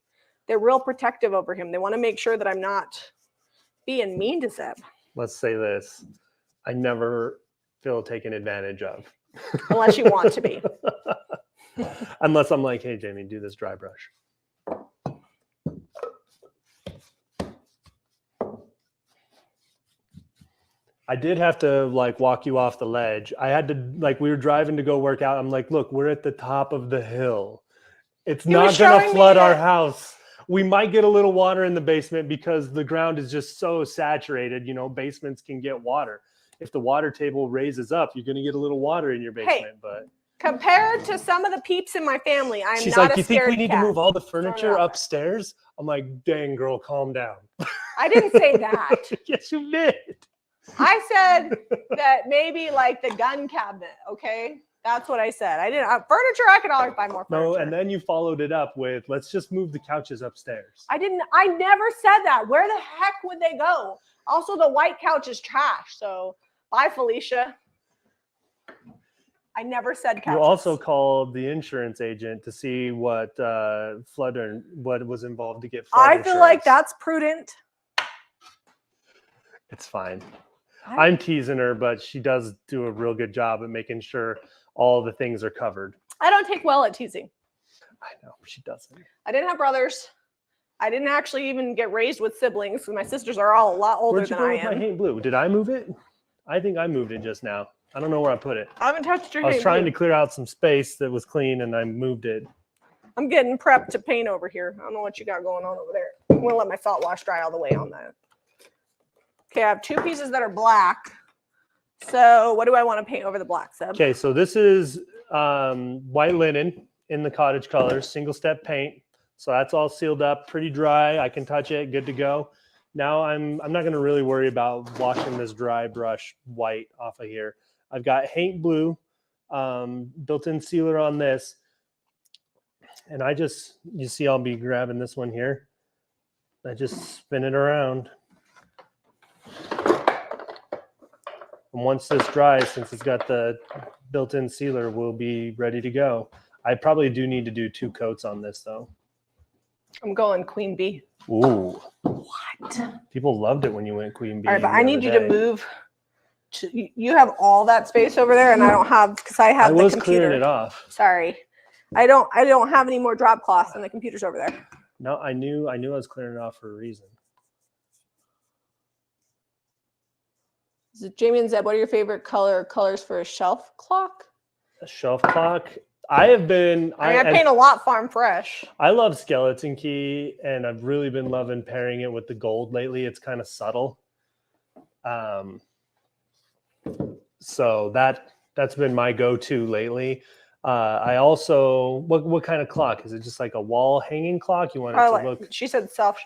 S1: They're real protective over him. They want to make sure that I'm not being mean to Zeb.
S2: Let's say this. I never feel taken advantage of.
S1: Unless you want to be.
S2: Unless I'm like, hey, Jamie, do this dry brush. I did have to like walk you off the ledge. I had to, like, we were driving to go work out. I'm like, look, we're at the top of the hill. It's not going to flood our house. We might get a little water in the basement because the ground is just so saturated. You know, basements can get water. if the water table raises up, you're going to get a little water in your basement. But
S1: compared to some of the peeps in my family, I'm
S2: she's
S1: not
S2: like,
S1: a
S2: you think we
S1: scaredy
S2: need
S1: cat.
S2: to move all the furniture
S1: out
S2: upstairs? I'm like, dang, girl, calm down.
S1: I didn't say that.
S2: Yes, you did.
S1: I said that maybe like the gun cabinet. Okay, that's what I said. I didn't furniture. I could always buy more furniture.
S2: No, and then you followed it up with, let's just move the couches upstairs.
S1: I didn't. I never said that. Where the heck would they go? Also, the white couch is trash. So bye, Felicia. I never said couches.
S2: You also called the insurance agent to see what flood or what was involved to get flood
S1: I feel like that's prudent.
S2: It's fine. I'm teasing her, but she does do a real good job at making sure all the things are covered.
S1: I don't take well at teasing.
S2: I know, she doesn't.
S1: I didn't have brothers. I didn't actually even get raised with siblings because my sisters are all a lot older than I am.
S2: Where'd you go with my Haint Blue? Did I move it? I think I moved it just now. I don't know where I put it.
S1: I haven't touched your
S2: I was
S1: Haint
S2: trying
S1: Blue.
S2: to clear out some space that was clean and I moved it.
S1: I'm getting prepped to paint over here. I don't know what you got going on over there. I'm going to let my salt wash dry all the way on that. Okay, I have two pieces that are black. So what do I want to paint over the black, Seb?
S2: Okay, so this is white linen in the cottage colors, single step paint. So that's all sealed up, pretty dry. I can touch it, good to go. Now I'm not going to really worry about washing this dry brush white off of here. I've got Haint Blue, built-in sealer on this. And you see I'll be grabbing this one here. I just spin it around. And once this dries, since it's got the built-in sealer, we'll be ready to go. I probably do need to do 2 coats on this though.
S1: I'm going Queen Bee.
S2: Ooh.
S1: What?
S2: People loved it when you went Queen Bee.
S1: All right, but I need you to move. You have all that space over there, and I don't have, because I have the computer. I was
S2: clearing it off.
S1: Sorry. I don't have any more drop cloths, and the computer's over there.
S2: No, I knew I was clearing it off for a reason.
S1: So Jamie and Zeb, what are your favorite colors for a shelf clock?
S2: A shelf clock. I paint
S1: a lot farm fresh.
S2: I love skeleton key, and I've really been loving pairing it with the gold lately. It's kind of subtle. So that's been my go-to lately. I also, what kind of clock? Is it just like a wall hanging clock? You want it to look?
S1: She said shelf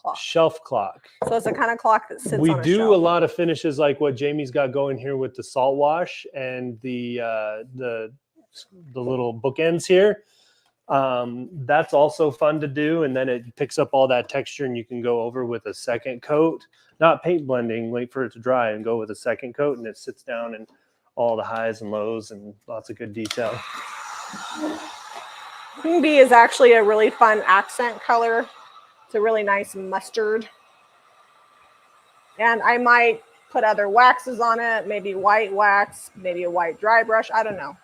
S1: clock.
S2: Shelf clock.
S1: So it's the kind of clock that sits on a shelf.
S2: We do a lot of finishes like what Jamie's got going here with the salt wash and the little bookends here. That's also fun to do, and then it picks up all that texture, and you can go over with a second coat. Not paint blending, wait for it to dry, and go with a second coat, and it sits down and all the highs and lows and lots of good detail.
S1: Queen Bee is actually a really fun accent color. It's a really nice mustard. And I might put other waxes on it, maybe white wax, maybe a white dry brush. I don't know.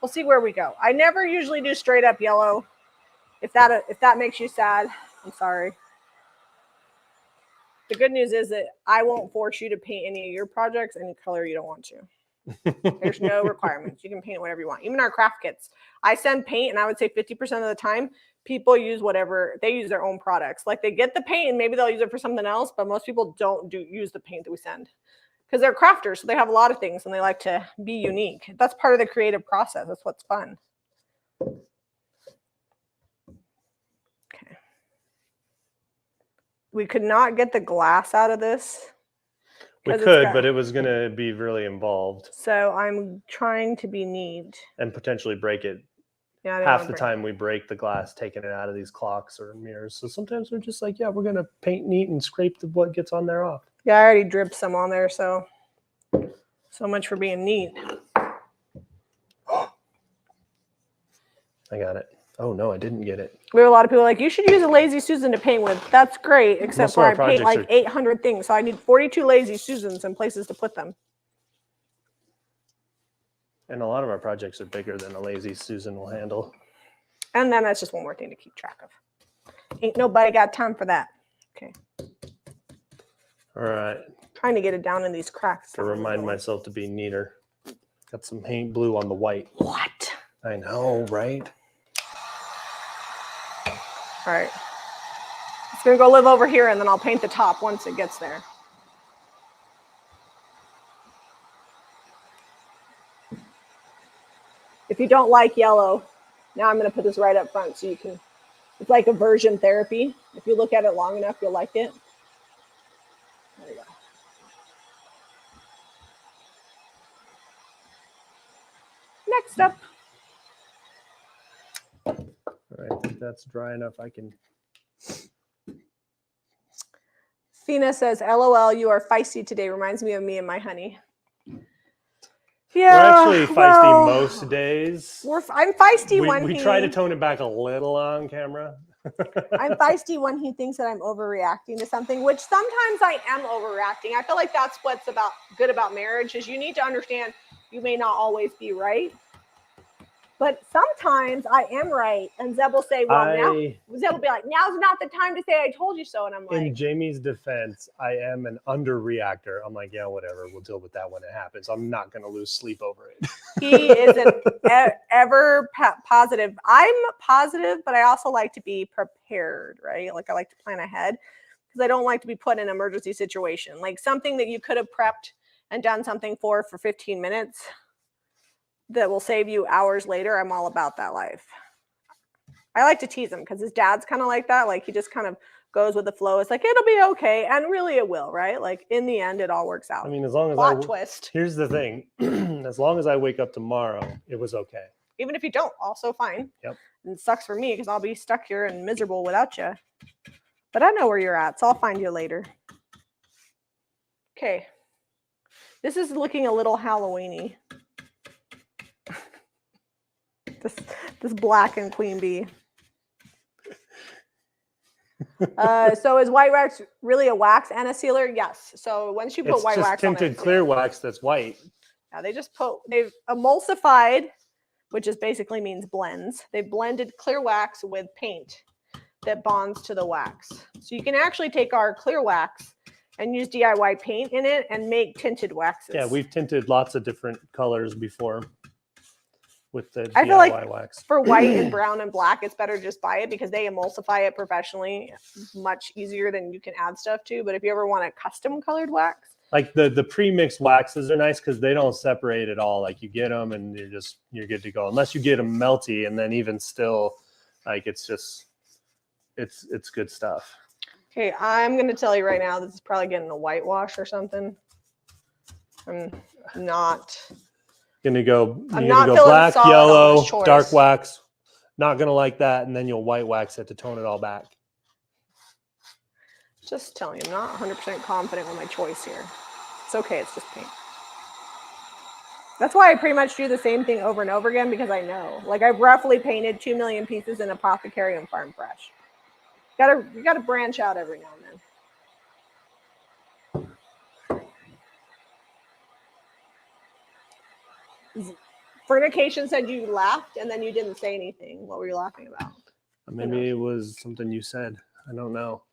S1: We'll see where we go. I never usually do straight up yellow. If that makes you sad, I'm sorry. The good news is that I won't force you to paint any of your projects any color you don't want to. There's no requirements. You can paint whatever you want. Even our craft kits. I send paint, and I would say 50% of the time, people use whatever. They use their own products. Like they get the paint, and maybe they'll use it for something else, but most people don't use the paint that we send. Because they're crafters, so they have a lot of things, and they like to be unique. That's part of the creative process. That's what's fun. Okay. We could not get the glass out of this.
S2: We could, but it was going to be really involved.
S1: So I'm trying to be neat.
S2: And potentially break it.
S1: Yeah,
S2: half the time we break the glass taking it out of these clocks or mirrors. So sometimes we're just like, yeah, we're going to paint neat and scrape what gets on there off.
S1: Yeah, I already dripped some on there, so much for being neat.
S2: I got it. Oh, no, I didn't get it.
S1: We have a lot of people like, you should use a Lazy Susan to paint with. That's great, except for I paint like 800 things. So I need 42 Lazy Susans and places to put them.
S2: And a lot of our projects are bigger than a Lazy Susan will handle.
S1: And then that's just one more thing to keep track of. Ain't nobody got time for that. Okay.
S2: All right.
S1: Trying to get it down in these cracks.
S2: To remind myself to be neater. Got some Haint Blue on the white.
S1: What?
S2: I know, right?
S1: All right. It's going to go live over here, and then I'll paint the top once it gets there. If you don't like yellow, now I'm going to put this right up front so you can, it's like aversion therapy. If you look at it long enough, you'll like it. There you go. Next up.
S2: All right, I think that's dry enough. I can.
S1: Fina says, LOL, you are feisty today. Reminds me of me and my honey.
S2: Yeah, we're actually feisty most days.
S1: I'm feisty
S2: we try to tone it back a little on camera.
S1: I'm feisty when he thinks that I'm overreacting to something, which sometimes I am overreacting. I feel like that's what's good about marriage is you need to understand you may not always be right. But sometimes I am right. And Zeb will say, Zeb will be like, now's not the time to say I told you so. And I'm like,
S2: in Jamie's defense, I am an underreactor. I'm like, yeah, whatever. We'll deal with that when it happens. I'm not going to lose sleep over it.
S1: He is an ever positive. I'm positive, but I also like to be prepared, right? Like I like to plan ahead because I don't like to be put in an emergency situation. Like something that you could have prepped and done something for 15 minutes. That will save you hours later. I'm all about that life. I like to tease him because his dad's kind of like that. Like he just kind of goes with the flow. It's like, it'll be okay. And really it will, right? Like in the end, it all works out.
S2: I mean, as long as
S1: Plot twist.
S2: Here's the thing. As long as I wake up tomorrow, it was okay.
S1: Even if you don't, also fine.
S2: Yep.
S1: And it sucks for me because I'll be stuck here and miserable without you. But I know where you're at, so I'll find you later. Okay. This is looking a little Halloween-y. This black and queen bee. So is white wax really a wax and a sealer? Yes. So once you put white wax on it,
S2: tinted clear wax that's white.
S1: Yeah, they've emulsified, which is basically means blends. They've blended clear wax with paint that bonds to the wax. So you can actually take our clear wax and use DIY paint in it and make tinted waxes.
S2: Yeah, we've tinted lots of different colors before. With the
S1: I
S2: DIY
S1: feel like
S2: wax.
S1: For white and brown and black, it's better just buy it because they emulsify it professionally much easier than you can add stuff to. But if you ever want a custom colored wax,
S2: like the pre-mixed waxes are nice because they don't separate at all. Like you get them and you're good to go. Unless you get them melty, and then even still, like it's good stuff.
S1: Okay, I'm gonna tell you right now, this is probably getting a whitewash or something. I'm not.
S2: You're gonna go
S1: not
S2: black,
S1: solid
S2: yellow,
S1: on
S2: dark wax. Not gonna like that, and then you'll white wax it to tone it all back.
S1: Just telling you, I'm not 100% confident with my choice here. It's okay, it's just paint. That's why I pretty much do the same thing over and over again because I know. Like I've roughly painted 2 million pieces in Apothecary and Farm Fresh. You gotta branch out every now and then. Fornication said you laughed and then you didn't say anything. What were you laughing about?
S2: Maybe it was something you said. I don't know.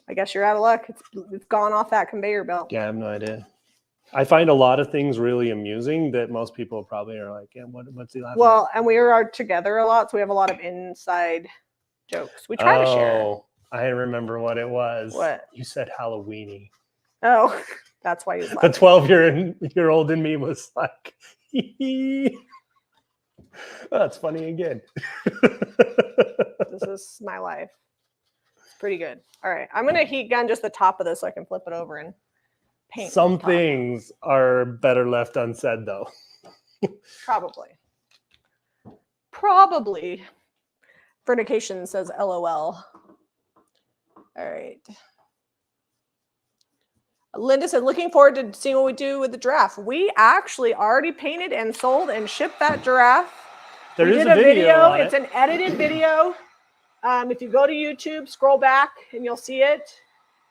S1: I guess you're out of luck. It's gone off that conveyor belt.
S2: Yeah, I have no idea. I find a lot of things really amusing that most people probably are like, yeah, what's he laughing at?
S1: And we are together a lot, so we have a lot of inside jokes. We try to share.
S2: Oh, I remember what it was.
S1: What?
S2: You said Halloweeny.
S1: Oh, that's why he was laughing.
S2: The 12-year-old in me was like, that's funny again.
S1: This is my life. It's pretty good. All right, I'm going to heat gun just the top of this so I can flip it over and paint.
S2: Some things are better left unsaid, though.
S1: Probably. Fornication says LOL. All right. Linda said, looking forward to seeing what we do with the giraffe. We actually already painted and sold and shipped that giraffe.
S2: There is a video.
S1: It's an edited video. If you go to YouTube, scroll back and you'll see it.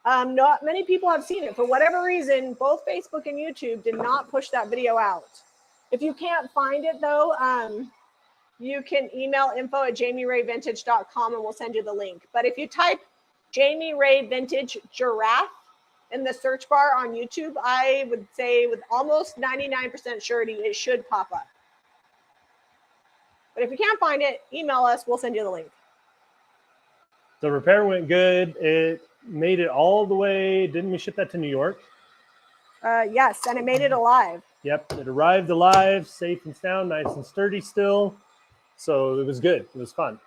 S1: Not many people have seen it. For whatever reason, both Facebook and YouTube did not push that video out. If you can't find it, though, you can email info@jamierayvintage.com and we'll send you the link. But if you type Jamie Ray Vintage Giraffe in the search bar on YouTube, I would say with almost 99% surety, it should pop up. But if you can't find it, email us. We'll send you the link.
S2: The repair went good. It made it all the way. Didn't we ship that to New York?
S1: Yes, and it made it alive.
S2: Yep, it arrived alive, safe and sound, nice and sturdy still. So it was good. It was fun.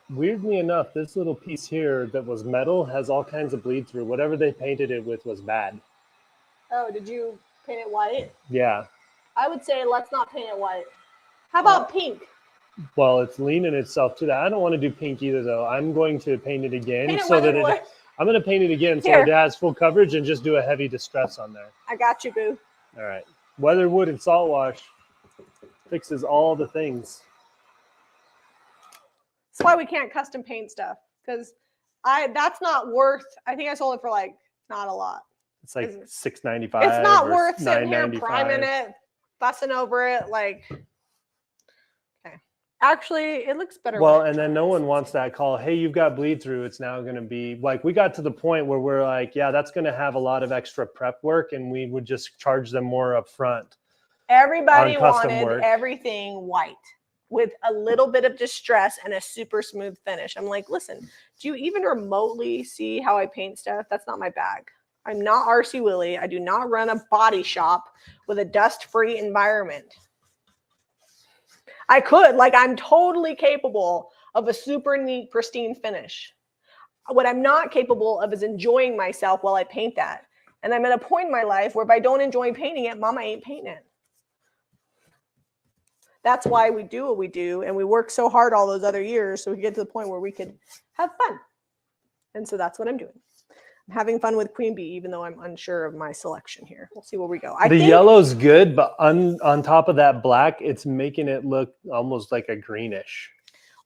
S2: Weirdly enough, this little piece here that was metal has all kinds of bleed through. Whatever they painted it with was bad.
S1: Oh, did you paint it white?
S2: Yeah.
S1: I would say let's not paint it white. How about pink?
S2: Well, it's leaning itself to that. I don't want to do pink either, though. I'm going to paint it again
S1: Paint it
S2: so that
S1: weathered wood.
S2: I'm going to paint it again so
S1: Here.
S2: that it has full coverage and just do a heavy distress on there.
S1: I got you, boo.
S2: All right. Weathered wood and salt wash fixes all the things.
S1: That's why we can't custom paint stuff, because that's not worth. I think I sold it for like not a lot.
S2: It's like $6.95.
S1: It's not worth sitting here
S2: $9.95.
S1: priming it, fussing over it. Like, okay, actually, it looks better.
S2: Well, and then no one wants that call. Hey, you've got bleed through. It's now going to be like, we got to the point where we're like, yeah, that's going to have a lot of extra prep work, and we would just charge them more up front.
S1: Everybody
S2: on custom
S1: wanted
S2: work.
S1: everything white with a little bit of distress and a super smooth finish. I'm like, listen, do you even remotely see how I paint stuff? That's not my bag. I'm not RC Willie. I do not run a body shop with a dust-free environment. I could, like, I'm totally capable of a super neat, pristine finish. What I'm not capable of is enjoying myself while I paint that. And I'm at a point in my life where if I don't enjoy painting it, mama ain't painting it. That's why we do what we do, and we work so hard all those other years so we get to the point where we could have fun. And so that's what I'm doing. I'm having fun with Queen Bee, even though I'm unsure of my selection here. We'll see where we go.
S2: The yellow's good, but on top of that black, it's making it look almost like a greenish.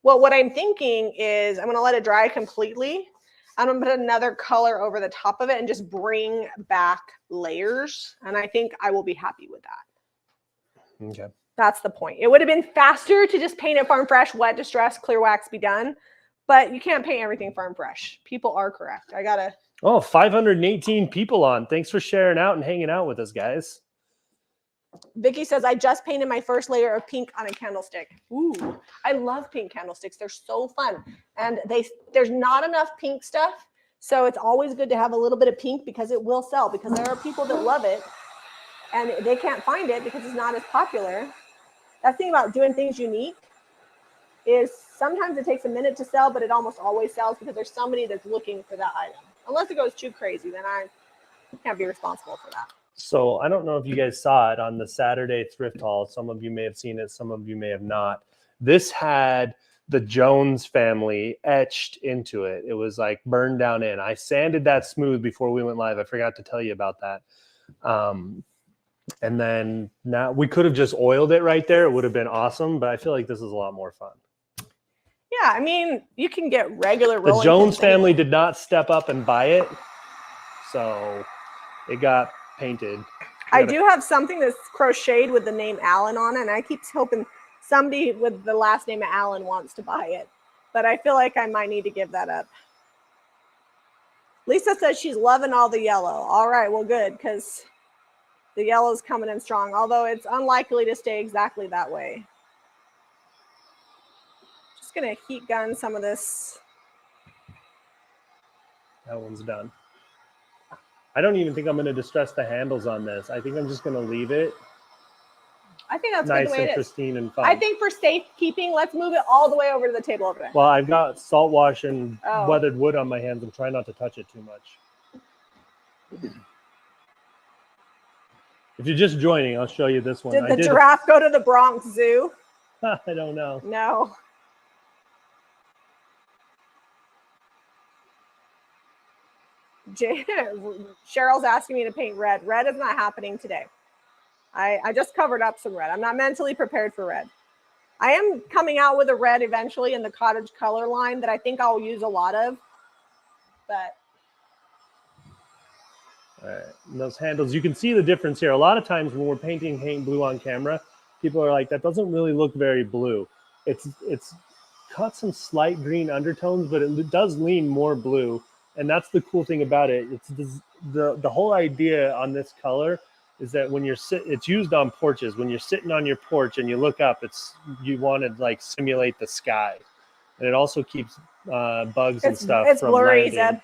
S1: Well, what I'm thinking is I'm going to let it dry completely. I'm going to put another color over the top of it and just bring back layers. And I think I will be happy with that.
S2: Okay.
S1: That's the point. It would have been faster to just paint it farm fresh, wet, distress, clear wax, be done. But you can't paint everything farm fresh. People are correct. I got to.
S2: Oh, 518 people on. Thanks for sharing out and hanging out with us, guys.
S1: Vicky says, I just painted my first layer of pink on a candlestick. Ooh, I love pink candlesticks. They're so fun. And there's not enough pink stuff. So it's always good to have a little bit of pink because it will sell. Because there are people that love it and they can't find it because it's not as popular. That's the thing about doing things unique is sometimes it takes a minute to sell, but it almost always sells because there's somebody that's looking for that item. Unless it goes too crazy, then I can't be responsible for that.
S2: So I don't know if you guys saw it on the Saturday thrift haul. Some of you may have seen it. Some of you may have not. This had the Jones family etched into it. It was like burned down in. I sanded that smooth before we went live. I forgot to tell you about that. And then now we could have just oiled it right there. It would have been awesome. But I feel like this is a lot more fun.
S1: Yeah, I mean, you can get regular rolling.
S2: The Jones family did not step up and buy it. So it got painted.
S1: I do have something that's crocheted with the name Allen on it, and I keep hoping somebody with the last name of Allen wants to buy it. But I feel like I might need to give that up. Lisa says she's loving all the yellow. All right, well, good, because the yellow's coming in strong, although it's unlikely to stay exactly that way. Just going to heat gun some of this.
S2: That one's done. I don't even think I'm going to distress the handles on this. I think I'm just going to leave it.
S1: I think that's
S2: nice
S1: good the way
S2: and
S1: it is.
S2: Pristine and fun.
S1: I think for safekeeping, let's move it all the way over to the table over there.
S2: Well, I've got salt wash and weathered wood on my hands. I'm trying not to touch it too much. If you're just joining, I'll show you this one.
S1: Did the giraffe go to the Bronx Zoo?
S2: I don't know.
S1: No. Cheryl's asking me to paint red. Red is not happening today. I just covered up some red. I'm not mentally prepared for red. I am coming out with a red eventually in the cottage color line that I think I'll use a lot of. But
S2: all right. And those handles, you can see the difference here. A lot of times when we're painting paint blue on camera, people are like, that doesn't really look very blue. It's got some slight green undertones, but it does lean more blue. And that's the cool thing about it. It's the whole idea on this color is that when you're it's used on porches. When you're sitting on your porch and you look up, you want to like simulate the sky, and it also keeps bugs and stuff.
S1: It's
S2: from
S1: blurry,
S2: landing.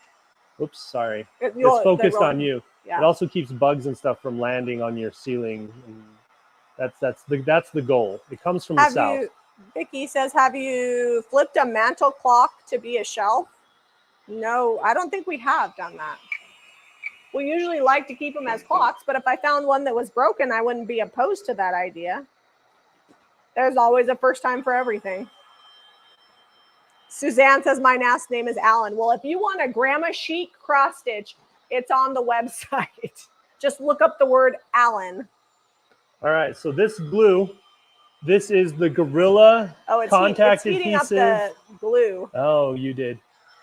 S1: Zeb.
S2: Oops, sorry.
S1: It's
S2: It's focused on you.
S1: Yeah.
S2: It also keeps bugs and stuff from landing on your ceiling. And that's the goal. It comes from the south.
S1: Vicky says, have you flipped a mantle clock to be a shelf? No, I don't think we have done that. We usually like to keep them as clocks, but if I found one that was broken, I wouldn't be opposed to that idea. There's always a first time for everything. Suzanne says, my last name is Alan. Well, if you want a grandma chic cross stitch, it's on the website. Just look up the word Alan.
S2: All right, so this glue, this is the Gorilla contact
S1: it's heating
S2: adhesive.
S1: up the glue.
S2: Oh, you did.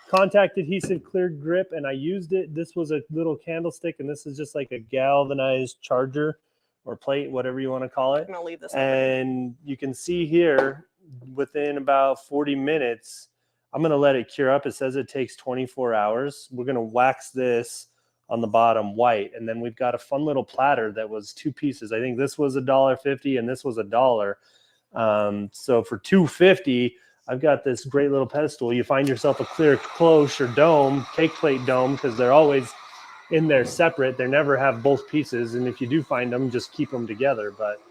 S2: Contact adhesive clear grip, and I used it. This was a little candlestick, and this is just like a galvanized charger or plate, whatever you want to call it.
S1: I'm gonna leave this
S2: and you can see here within about 40 minutes, I'm going to let it cure up. It says it takes 24 hours. We're going to wax this on the bottom white, and then we've got a fun little platter that was 2 pieces. I think this was $1.50 and this was $1. So for $2.50, I've got this great little pedestal. You find yourself a clear cloche or dome, cake plate dome, because they're always in there separate. They never have both pieces, and if you do find them, just keep them together. But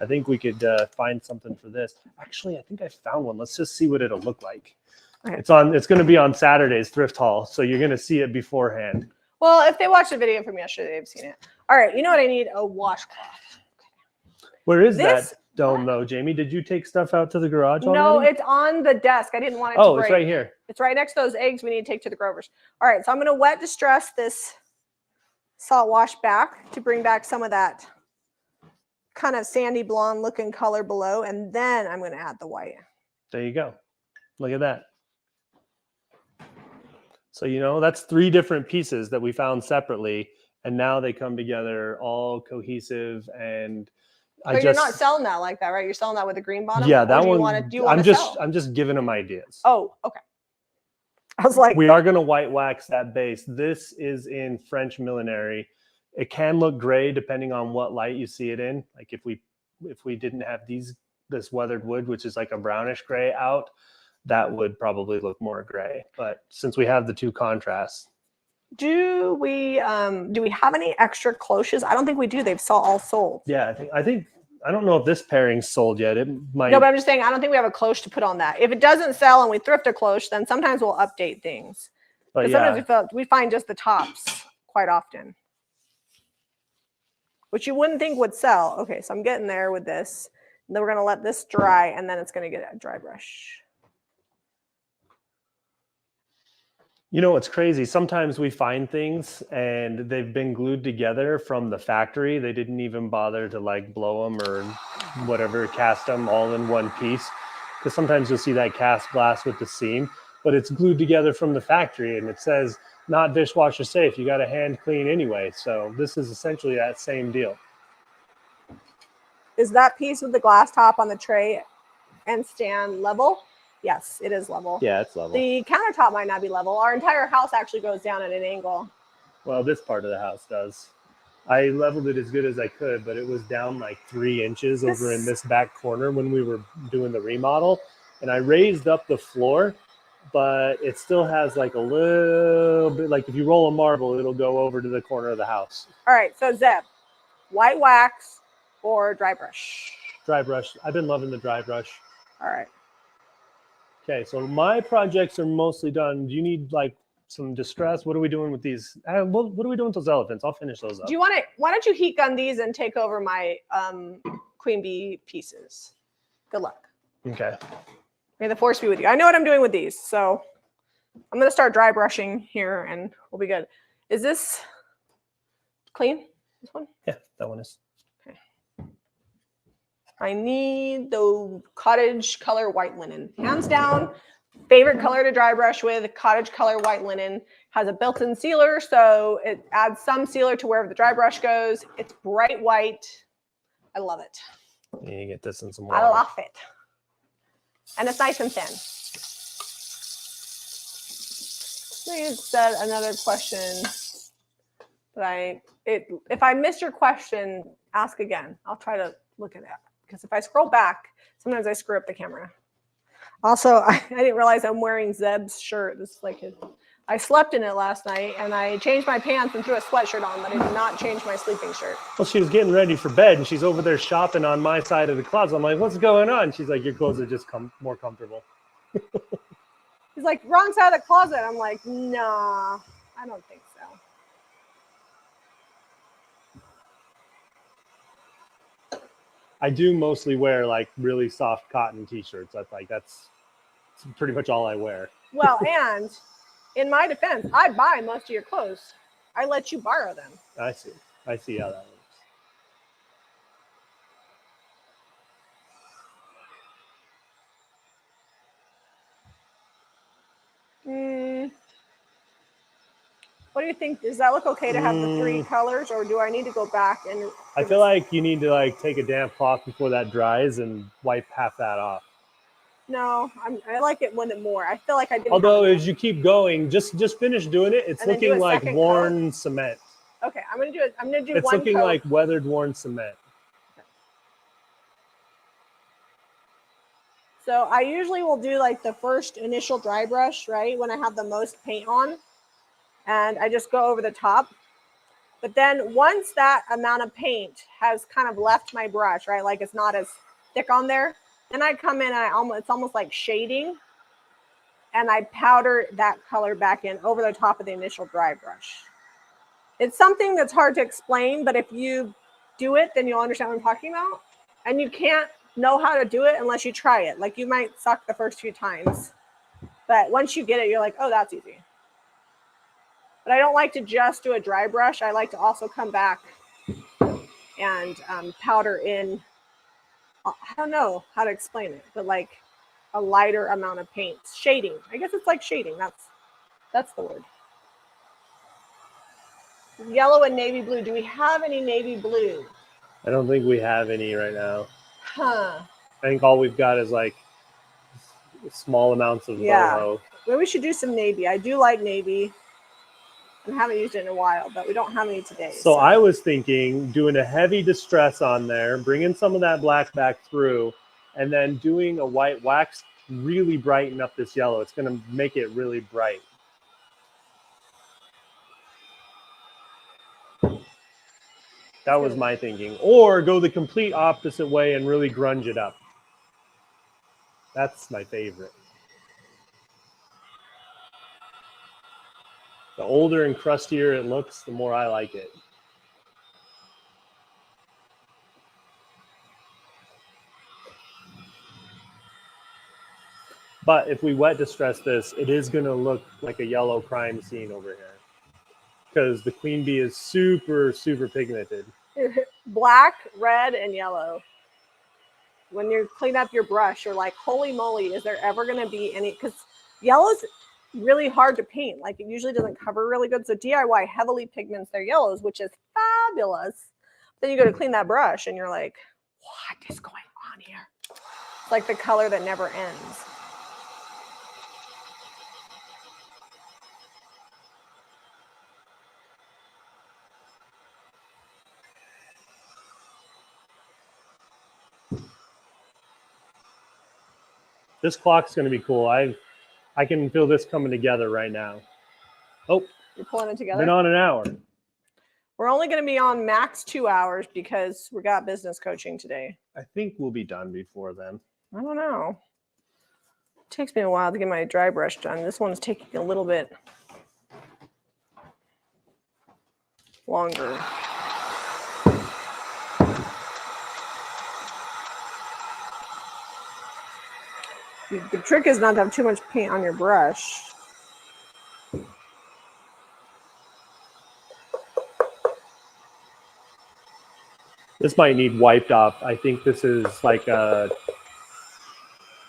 S2: I think we could find something for this. Actually, I think I found one. Let's just see what it'll look like. Okay. It's going to be on Saturday's thrift haul, so you're going to see it beforehand.
S1: Well, if they watched the video from yesterday, they've seen it. All right, you know what I need? A washcloth. Okay.
S2: Where is that dome, though, Jamie? Did you take stuff out to the garage already?
S1: No, it's on the desk. I didn't want it to break.
S2: It's right here.
S1: It's right next to those eggs we need to take to the Grovers. All right, so I'm going to wet distress this salt wash back to bring back some of that kind of sandy blonde looking color below, and then I'm going to add the white.
S2: There you go. Look at that. So, that's 3 different pieces that we found separately, and now they come together all cohesive. And
S1: you're not selling that like that, right? You're selling that with a green bottom?
S2: Yeah, that one.
S1: I'm
S2: just giving them ideas.
S1: Oh, okay. I was like,
S2: we are going to white wax that base. This is in French millinery. It can look gray depending on what light you see it in. Like if we didn't have this weathered wood, which is like a brownish gray out, that would probably look more gray. But since we have the 2 contrasts.
S1: Do we have any extra cloches? I don't think we do. They've all sold.
S2: Yeah, I don't know if this pairing's sold yet. It might.
S1: No, but I'm just saying I don't think we have a cloche to put on that. If it doesn't sell and we thrift a cloche, then sometimes we'll update things. But sometimes we find just the tops quite often, which you wouldn't think would sell. Okay, so I'm getting there with this. And then we're gonna let this dry, and then it's gonna get a dry brush.
S2: It's crazy. Sometimes we find things and they've been glued together from the factory. They didn't even bother to blow them or whatever, cast them all in one piece. Because sometimes you'll see that cast glass with the seam, but it's glued together from the factory, and it says not dishwasher safe. You got to hand clean anyway. So this is essentially that same deal.
S1: Is that piece with the glass top on the tray and stand level? Yes, it is level.
S2: Yeah, it's level.
S1: The countertop might not be level. Our entire house actually goes down at an angle.
S2: Well, this part of the house does. I leveled it as good as I could, but it was down like 3 inches over in this back corner when we were doing the remodel. And I raised up the floor, but it still has like a little bit, like if you roll a marble, it'll go over to the corner of the house.
S1: All right, so Zeb, white wax or dry brush?
S2: Dry brush. I've been loving the dry brush.
S1: All right.
S2: Okay, so my projects are mostly done. Do you need some distress? What are we doing with these? What are we doing with those elephants? I'll finish those up.
S1: Do you want to? Why don't you heat gun these and take over my queen bee pieces? Good luck.
S2: Okay.
S1: May the force be with you. I know what I'm doing with these, so I'm going to start dry brushing here, and we'll be good. Is this clean? This one?
S2: Yeah, that one is.
S1: I need the cottage color white linen. Hands down, favorite color to dry brush with. Cottage color white linen has a built-in sealer, so it adds some sealer to wherever the dry brush goes. It's bright white. I love it.
S2: You get this in some water.
S1: I love it. And it's nice and thin. Somebody said another question, but if I missed your question, ask again. I'll try to look at that. Because if I scroll back, sometimes I screw up the camera. Also, I didn't realize I'm wearing Zeb's shirt. This is like I slept in it last night, and I changed my pants and threw a sweatshirt on, but I did not change my sleeping shirt.
S2: Well, she was getting ready for bed, and she's over there shopping on my side of the closet. I'm like, what's going on? She's like, your clothes are just more comfortable.
S1: He's like, wrong side of the closet. I'm like, nah, I don't think so.
S2: I do mostly wear like really soft cotton t-shirts. That's pretty much all I wear.
S1: Well, and in my defense, I buy most of your clothes. I let you borrow them.
S2: I see how that works.
S1: What do you think? Does that look okay to have the 3 colors, or do I need to go back and?
S2: I feel like you need to like take a damp cloth before that dries and wipe half that off.
S1: No, I like it when it more. I feel like I didn't.
S2: Although as you keep going, just finish doing it. It's looking like worn cement.
S1: Okay, I'm gonna do it. I'm gonna do.
S2: It's looking like weathered, worn cement.
S1: So I usually will do like the first initial dry brush, right, when I have the most paint on, and I just go over the top. But then once that amount of paint has kind of left my brush, right, like it's not as thick on there, then I come in and it's almost like shading, and I powder that color back in over the top of the initial dry brush. It's something that's hard to explain, but if you do it, then you'll understand what I'm talking about. And you can't know how to do it unless you try it. Like you might suck the first few times, but once you get it, you're like, oh, that's easy. But I don't like to just do a dry brush. I like to also come back and powder in, I don't know how to explain it, but like a lighter amount of paint. Shading. I guess it's like shading. That's the word. Yellow and navy blue. Do we have any navy blue?
S2: I don't think we have any right now.
S1: Huh.
S2: I think all we've got is like small amounts of boho.
S1: Well, we should do some navy. I do like navy. I haven't used it in a while, but we don't have any today.
S2: So I was thinking doing a heavy distress on there, bringing some of that black back through, and then doing a white wax, really brighten up this yellow. It's going to make it really bright. That was my thinking. Or go the complete opposite way and really grunge it up. That's my favorite. The older and crustier it looks, the more I like it. But if we wet distress this, it is going to look like a yellow crime scene over here. Because the queen bee is super, super pigmented.
S1: Black, red, and yellow. When you clean up your brush, you're like, holy moly, is there ever going to be any? Because yellow's really hard to paint. Like it usually doesn't cover really good. So DIY heavily pigments their yellows, which is fabulous. Then you go to clean that brush and you're like, what is going on here? It's like the color that never ends.
S2: This clock's going to be cool. I can feel this coming together right now. Oh,
S1: you're pulling it together.
S2: Been on an hour.
S1: We're only going to be on max 2 hours because we got business coaching today.
S2: I think we'll be done before then.
S1: I don't know. It takes me a while to get my dry brush done. This one's taking a little bit longer. The trick is not to have too much paint on your brush.
S2: This might need wiped off. I think this is like a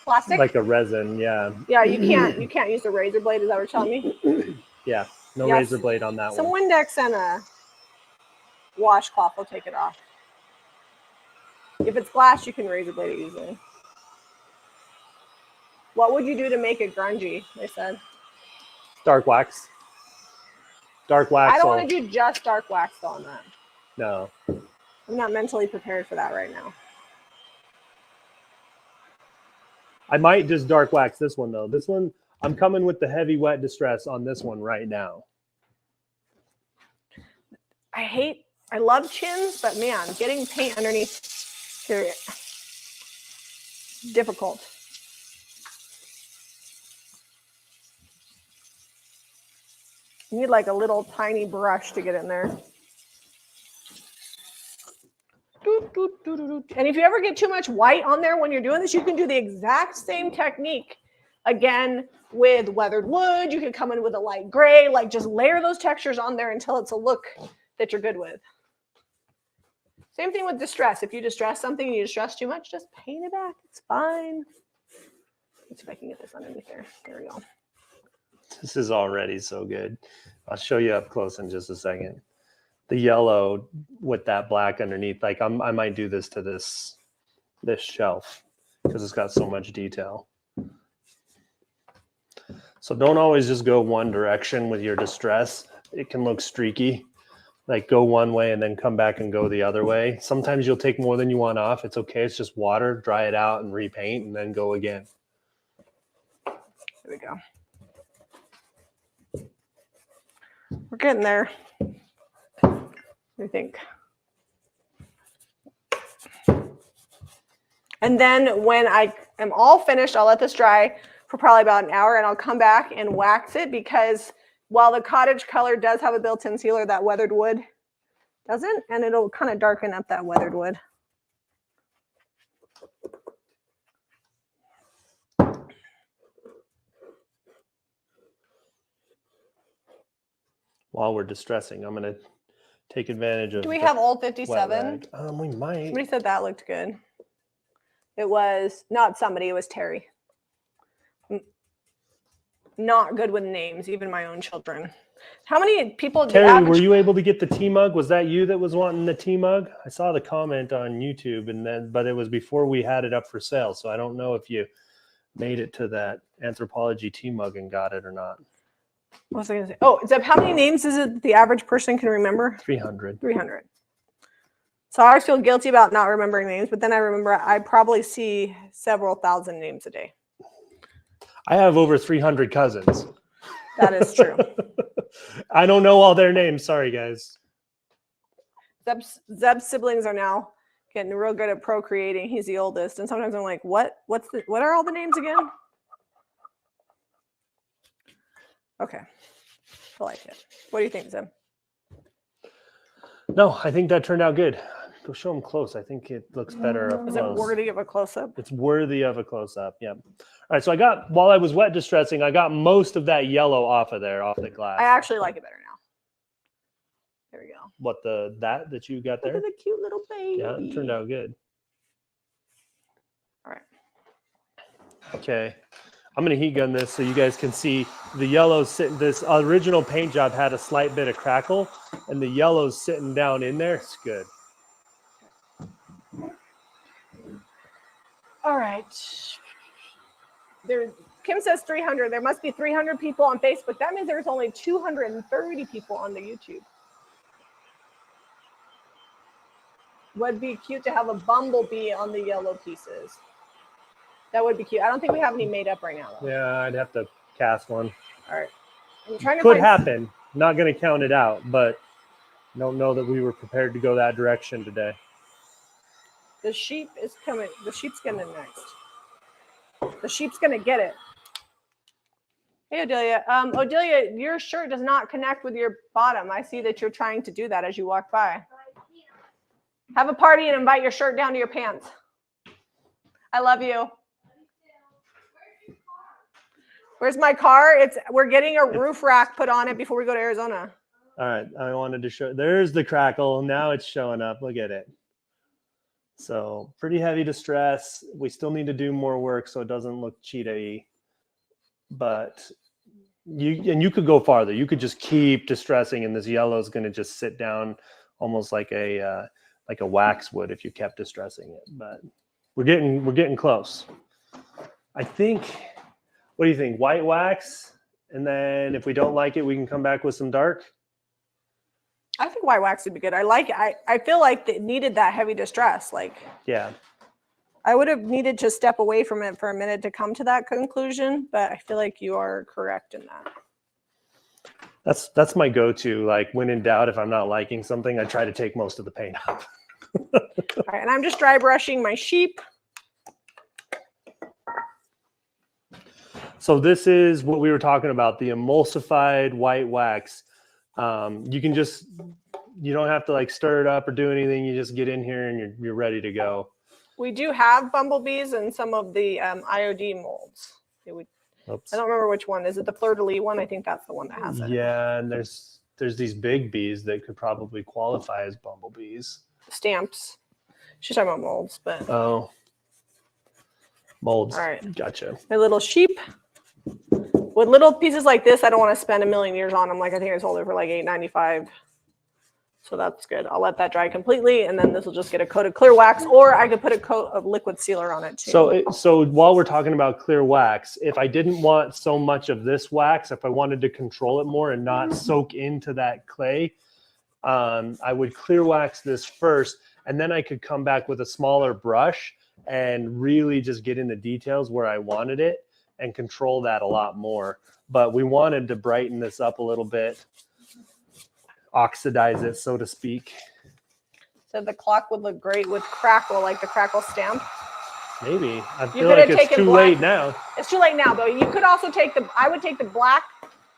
S1: plastic,
S2: like a resin. Yeah.
S1: Yeah, you can't use a razor blade. Is that what you're telling me?
S2: Yeah, no razor blade on that one.
S1: Some Windex and a washcloth will take it off. If it's glass, you can razor blade it easily. What would you do to make it grungy? They said.
S2: Dark wax. Dark wax.
S1: I don't want to do just dark wax though on that.
S2: No. I'm
S1: not mentally prepared for that right now.
S2: I might just dark wax this one though. This one, I'm coming with the heavy wet distress on this one right now.
S1: I love chins, but man, getting paint underneath here, difficult. You need like a little tiny brush to get in there. And if you ever get too much white on there when you're doing this, you can do the exact same technique again with weathered wood. You can come in with a light gray, like just layer those textures on there until it's a look that you're good with. Same thing with distress. If you distress something and you distress too much, just paint it back. It's fine. Let's see if I can get this underneath there. There we go.
S2: This is already so good. I'll show you up close in just a second. The yellow with that black underneath, like I might do this to this shelf because it's got so much detail. So don't always just go one direction with your distress. It can look streaky. Like go one way and then come back and go the other way. Sometimes you'll take more than you want off. It's okay. It's just water. Dry it out and repaint and then go again.
S1: There we go. We're getting there. What do you think? And then when I am all finished, I'll let this dry for probably about an hour and I'll come back and wax it because while the cottage color does have a built-in sealer, that weathered wood doesn't, and it'll kind of darken up that weathered wood.
S2: While we're distressing, I'm going to take advantage of.
S1: Do we have old 57?
S2: We might.
S1: Somebody said that looked good. It was not somebody, it was Terry. Not good with names, even my own children. How many people?
S2: Terry, were you able to get the tea mug? Was that you that was wanting the tea mug? I saw the comment on YouTube, but it was before we had it up for sale. So I don't know if you made it to that anthropology tea mug and got it or not.
S1: What was I going to say? Oh, Zeb, how many names is it the average person can remember?
S2: 300.
S1: 300. So I always feel guilty about not remembering names, but then I remember I probably see several thousand names a day.
S2: I have over 300 cousins.
S1: That is true.
S2: I don't know all their names. Sorry, guys.
S1: Zeb's siblings are now getting real good at procreating. He's the oldest. And sometimes I'm like, what are all the names again? Okay. I like it. What do you think, Zeb?
S2: No, I think that turned out good. Go show them close. I think it looks better up
S1: Is
S2: close.
S1: it worthy of a close-up?
S2: It's worthy of a close-up, yeah. All right, so while I was wet distressing, I got most of that yellow off of there, off the glass.
S1: I actually like it better now. There we go.
S2: What, that you got there?
S1: Look at the cute little baby.
S2: Yeah, it turned out good.
S1: All right.
S2: Okay. I'm going to heat gun this so you guys can see the yellow sitting. This original paint job had a slight bit of crackle, and the yellow's sitting down in there. It's good.
S1: All right. Kim says 300. There must be 300 people on Facebook. That means there's only 230 people on the YouTube. Would be cute to have a bumblebee on the yellow pieces. That would be cute. I don't think we have any made up right now, though.
S2: Yeah, I'd have to cast one.
S1: All right. I'm trying to
S2: Could happen. Not going to count it out, but don't know that we were prepared to go that direction today.
S1: The sheep is coming. The sheep's getting it next. The sheep's going to get it. Hey, Odelia. Odelia, your shirt does not connect with your bottom. I see that you're trying to do that as you walk by. Have a party and invite your shirt down to your pants. I love you. Where's my car? We're getting a roof rack put on it before we go to Arizona.
S2: All right. I wanted to show. There's the crackle. Now it's showing up. Look at it. So pretty heavy distress. We still need to do more work so it doesn't look cheetah-y. But you could go farther. You could just keep distressing, and this yellow is going to just sit down almost like a wax would if you kept distressing it. But we're getting close. I think. What do you think? White wax, and then if we don't like it, we can come back with some dark.
S1: I think white wax would be good. I like it. I feel like it needed that heavy distress. Like,
S2: yeah.
S1: I would have needed to step away from it for a minute to come to that conclusion, but I feel like you are correct in that.
S2: That's my go-to. Like when in doubt, if I'm not liking something, I try to take most of the paint off.
S1: All right, and I'm just dry brushing my sheep.
S2: So this is what we were talking about, the emulsified white wax. You can just, you don't have to like stir it up or do anything. You just get in here and you're ready to go.
S1: We do have bumblebees in some of the IOD molds.
S2: Oops.
S1: I don't remember which one. Is it the fleur-de-lis one? I think that's the one that has it.
S2: Yeah, and there's these big bees that could probably qualify as bumblebees.
S1: Stamps. She's talking about molds, but.
S2: Oh. Molds.
S1: All right.
S2: Gotcha.
S1: My little sheep. With little pieces like this, I don't want to spend a million years on them. Like I think I sold it for like $8.95. So that's good. I'll let that dry completely, and then this will just get a coat of clear wax, or I could put a coat of liquid sealer on it too.
S2: So while we're talking about clear wax, if I didn't want so much of this wax, if I wanted to control it more and not soak into that clay, I would clear wax this first, and then I could come back with a smaller brush and really just get in the details where I wanted it and control that a lot more. But we wanted to brighten this up a little bit, oxidize it, so to speak.
S1: So the clock would look great with crackle, like the crackle stamp.
S2: Maybe. I feel like it's too late now.
S1: It's too late now, though. You could also I would take the black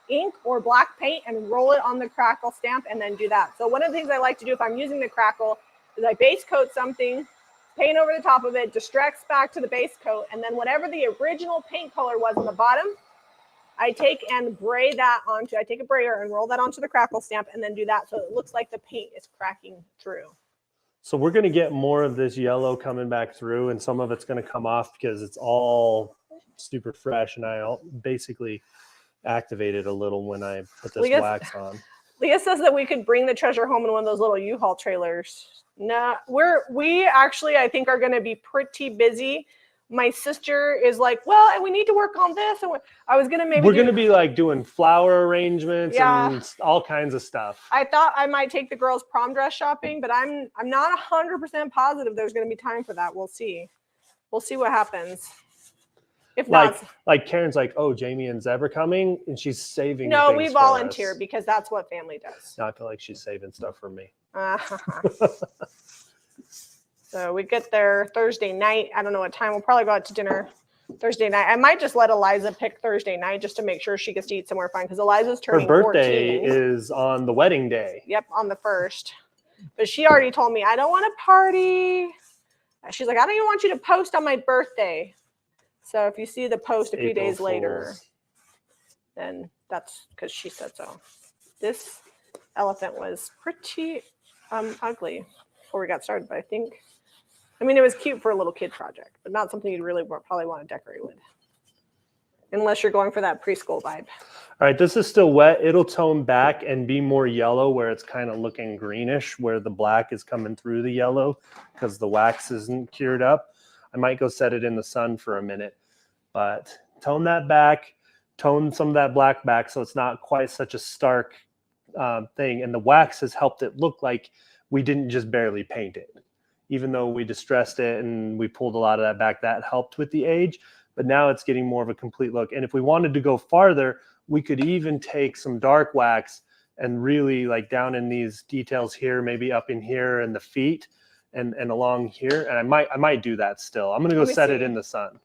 S1: ink or black paint and roll it on the crackle stamp and then do that. So one of the things I like to do if I'm using the crackle is I base coat something, paint over the top of it, distracts back to the base coat, and then whatever the original paint color was on the bottom, I take and bray that onto, I take a brayer and roll that onto the crackle stamp and then do that so it looks like the paint is cracking through. So
S2: we're going to get more of this yellow coming back through, and some of it's going to come off because it's all super fresh, and I basically activated a little when I put this wax on.
S1: Leah says that we could bring the treasure home in one of those little U-Haul trailers. No, we actually, I think, are going to be pretty busy. My sister is like, well, and we need to work on this. And I was going to maybe. We're going to be like doing flower arrangements and all kinds of stuff. I thought I might take the girls prom dress shopping, but I'm not 100% positive there's going to be time for that. We'll see. We'll see what happens. If not, like Karen's like, oh, Jamie and Zeb are coming, and she's saving. No, we volunteer because that's what family does. No, I feel like she's saving stuff for me. So we get there Thursday night. I don't know what time. We'll probably go out to dinner Thursday night. I might just let Eliza pick Thursday night just to make sure she gets to eat somewhere fun because Eliza's turning 14. Her birthday is on the wedding day. Yep, on the 1st. But she already told me, I don't want to party. She's like, I don't even want you to post on my birthday. So if you see the post a few days later, then that's because she said so. This elephant was pretty ugly before we got started, but I mean, it was cute for a little kid project, but not something you'd really probably want to decorate with. Unless you're going for that preschool vibe. All right, this is still wet. It'll tone back and be more yellow where it's kind of looking greenish, where the black is coming through the yellow because the wax isn't cured up. I might go set it in the sun for a minute, but tone that back, tone some of that black back so it's not quite such a stark thing. And the wax has helped it look like we didn't just barely paint it. Even though we distressed it and we pulled a lot of that back, that helped with the age. But now it's getting more of a complete look. And if we wanted to go farther, we could even take some dark wax and really like down in these details here, maybe up in here and the feet and along here. And I might do that still. I'm going to go set it in the sun.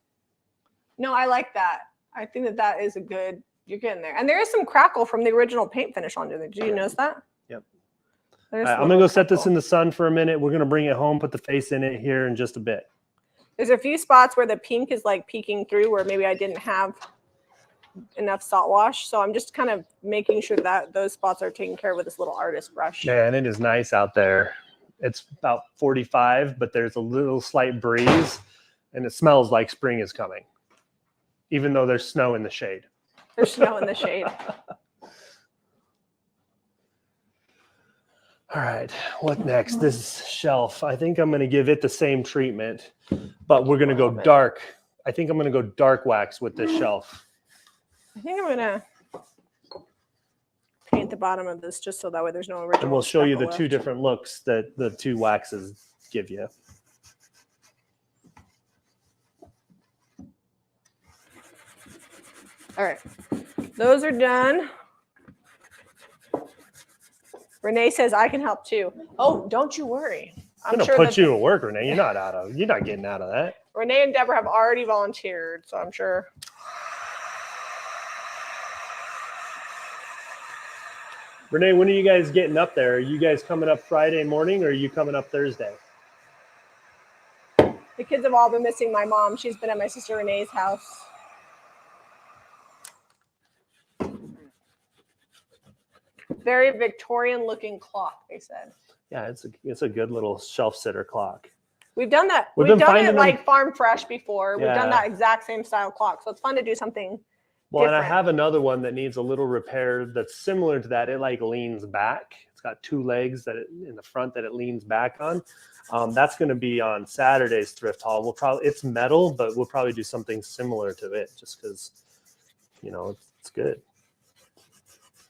S1: No, I like that. I think that is a good, you're getting there. And there is some crackle from the original paint finish on there. Did you notice that? Yep. Right, I'm going to go set this in the sun for a minute. We're going to bring it home, put the face in it here in just a bit. There's a few spots where the pink is like peeking through where maybe I didn't have enough salt wash. So I'm just kind of making sure that those spots are taken care of with this little artist brush. Yeah, and it is nice out there. It's about 45, but there's a little slight breeze and it smells like spring is coming, even though there's snow in the shade. There's snow in the shade. All right, what next? This shelf, I think I'm going to give it the same treatment, but we're going to go dark. I think I'm going to go dark wax with this shelf. I think I'm going to paint the bottom of this just so that way there's no original. And we'll show you the two different looks that the two waxes give you. All right. Those are done. Renee says I can help too. Oh, don't you worry.
S2: I'm gonna put you to work, Renee. You're not getting out of that.
S1: Renee and Deborah have already volunteered, so I'm sure.
S2: Renee, when are you guys getting up there? Are you guys coming up Friday morning or are you coming up Thursday?
S1: The kids have all been missing my mom. She's been at my sister Renee's house. Very Victorian looking clock, they said.
S2: Yeah, it's a good little shelf sitter clock.
S1: We've done that. We've done it like Farm Fresh before. Yeah. We've done that exact same style clock. So it's fun to do something different.
S2: And I have another one that needs a little repair that's similar to that. It like leans back. It's got two legs in the front that it leans back on. That's going to be on Saturday's thrift haul. It's metal, but we'll probably do something similar to it just because, it's good.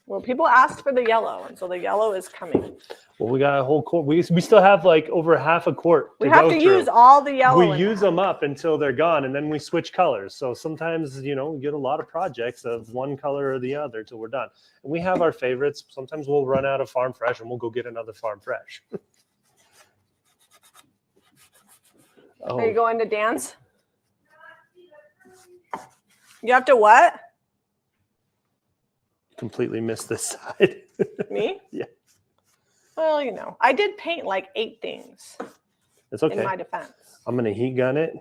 S1: Well, people asked for the yellow, and so the yellow is coming.
S2: Well, we got a whole quart. We still have like over half a quart.
S1: We have to use all the yellow.
S2: We use them up until they're gone, and then we switch colors. So sometimes, we get a lot of projects of one color or the other till we're done. And we have our favorites. Sometimes we'll run out of Farm Fresh, and we'll go get another Farm Fresh.
S1: Are you going to dance? You have to what?
S2: Completely missed this side.
S1: Me?
S2: Yeah.
S1: Well, I did paint like 8 things.
S2: It's okay.
S1: In my defense.
S2: I'm going to heat gun it.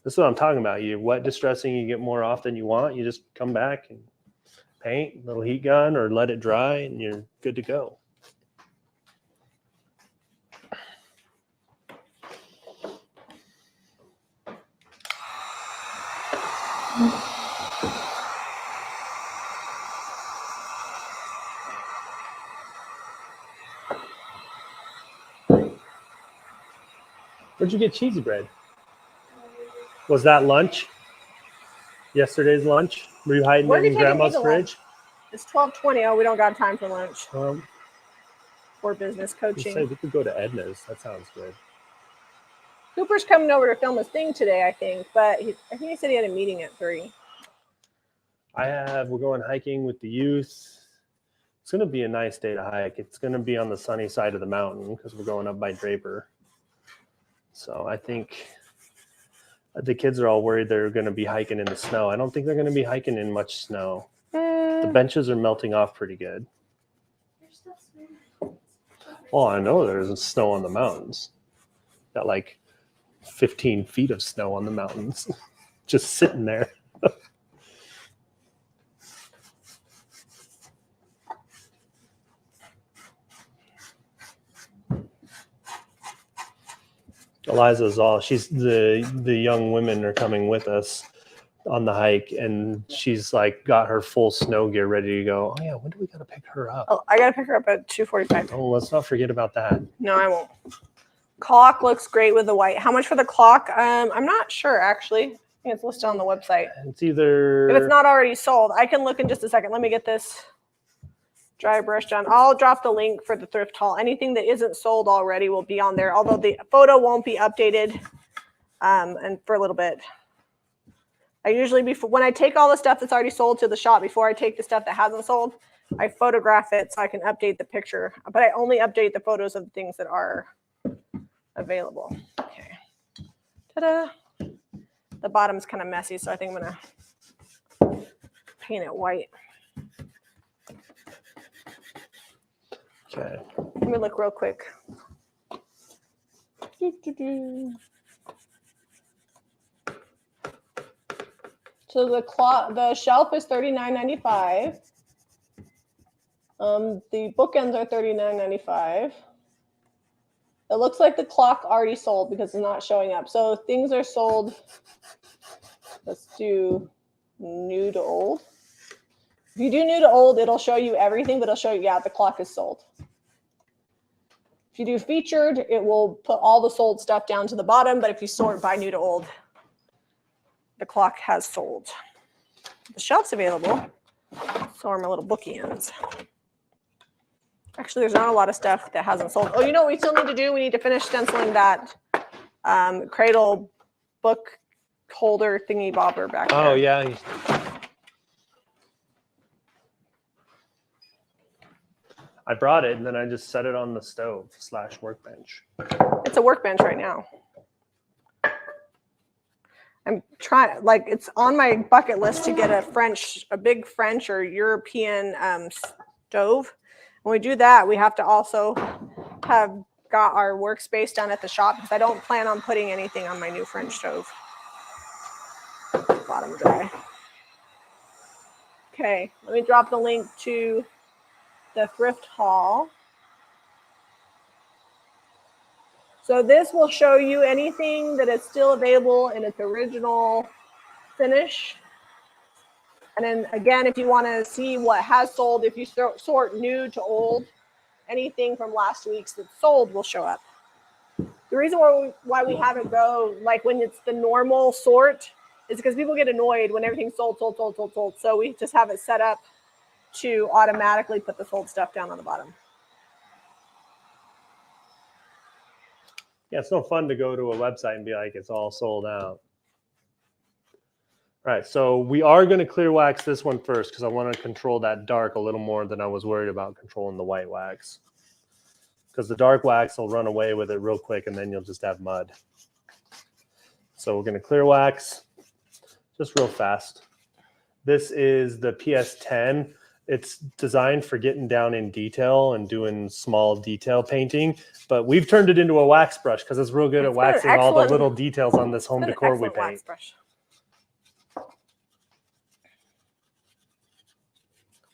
S2: This is what I'm talking about. You wet distressing, you get more off than you want. You just come back and paint, little heat gun, or let it dry, and you're good to go. Where'd you get cheesy bread? Was that lunch? Yesterday's lunch? Were you hiding it in Grandma's fridge?
S1: It's 12:20. Oh, we don't got time for lunch. For business coaching.
S2: Say we could go to Edna's. That sounds good.
S1: Cooper's coming over to film his thing today, I think. But I think he said he had a meeting at 3.
S2: We're going hiking with the youth. It's going to be a nice day to hike. It's going to be on the sunny side of the mountain because we're going up by Draper. So I think the kids are all worried they're going to be hiking in the snow. I don't think they're going to be hiking in much snow. The benches are melting off pretty good. Well, I know there's snow on the mountains. Got like 15 feet of snow on the mountains just sitting there. Eliza's she's the young women are coming with us on the hike, and she's like got her full snow gear ready to go. Oh yeah, when do we gotta pick her up?
S1: Oh, I gotta pick her up at 2:45.
S2: Oh, let's not forget about that.
S1: No, I won't. Clock looks great with the white. How much for the clock? I'm not sure actually. I think it's listed on the website.
S2: It's either
S1: if it's not already sold. I can look in just a second. Let me get this dry brush done. I'll drop the link for the thrift haul. Anything that isn't sold already will be on there, although the photo won't be updated and for a little bit. I usually, when I take all the stuff that's already sold to the shop, before I take the stuff that hasn't sold, I photograph it so I can update the picture. But I only update the photos of the things that are available. Okay. Ta-da. The bottom's kind of messy, so I think I'm going to paint it white.
S2: Okay.
S1: Let me look real quick. So the shelf is $39.95. The bookends are $39.95. It looks like the clock already sold because it's not showing up. So things are sold. Let's do new to old. If you do new to old, it'll show you everything, but it'll show you, yeah, the clock is sold. If you do featured, it will put all the sold stuff down to the bottom, but if you sort by new to old, the clock has sold. The shelf's available. So are my little bookie ends. Actually, there's not a lot of stuff that hasn't sold. Oh, you know what we still need to do? We need to finish stenciling that cradle book holder thingy bobber back there.
S2: Oh, yeah. I brought it and then I just set it on the stove / workbench.
S1: It's a workbench right now. I'm trying, like, it's on my bucket list to get a big French or European stove. When we do that, we have to also have got our workspace done at the shop because I don't plan on putting anything on my new French stove. Bottom dry. Okay, let me drop the link to the thrift haul. So this will show you anything that is still available in its original finish. And then again, if you want to see what has sold, if you sort new to old, anything from last week's that sold will show up. The reason why we have it go like when it's the normal sort is because people get annoyed when everything's sold. So we just have it set up to automatically put the sold stuff down on the bottom.
S2: Yeah, it's no fun to go to a website and be like, it's all sold out. All right, so we are going to clear wax this one first because I want to control that dark a little more than I was worried about controlling the white wax. Because the dark wax will run away with it real quick and then you'll just have mud. So we're going to clear wax just real fast. This is the PS10. It's designed for getting down in detail and doing small detail painting, but we've turned it into a wax brush because it's real good at waxing all the little details on this home decor we paint.
S1: Wax brush.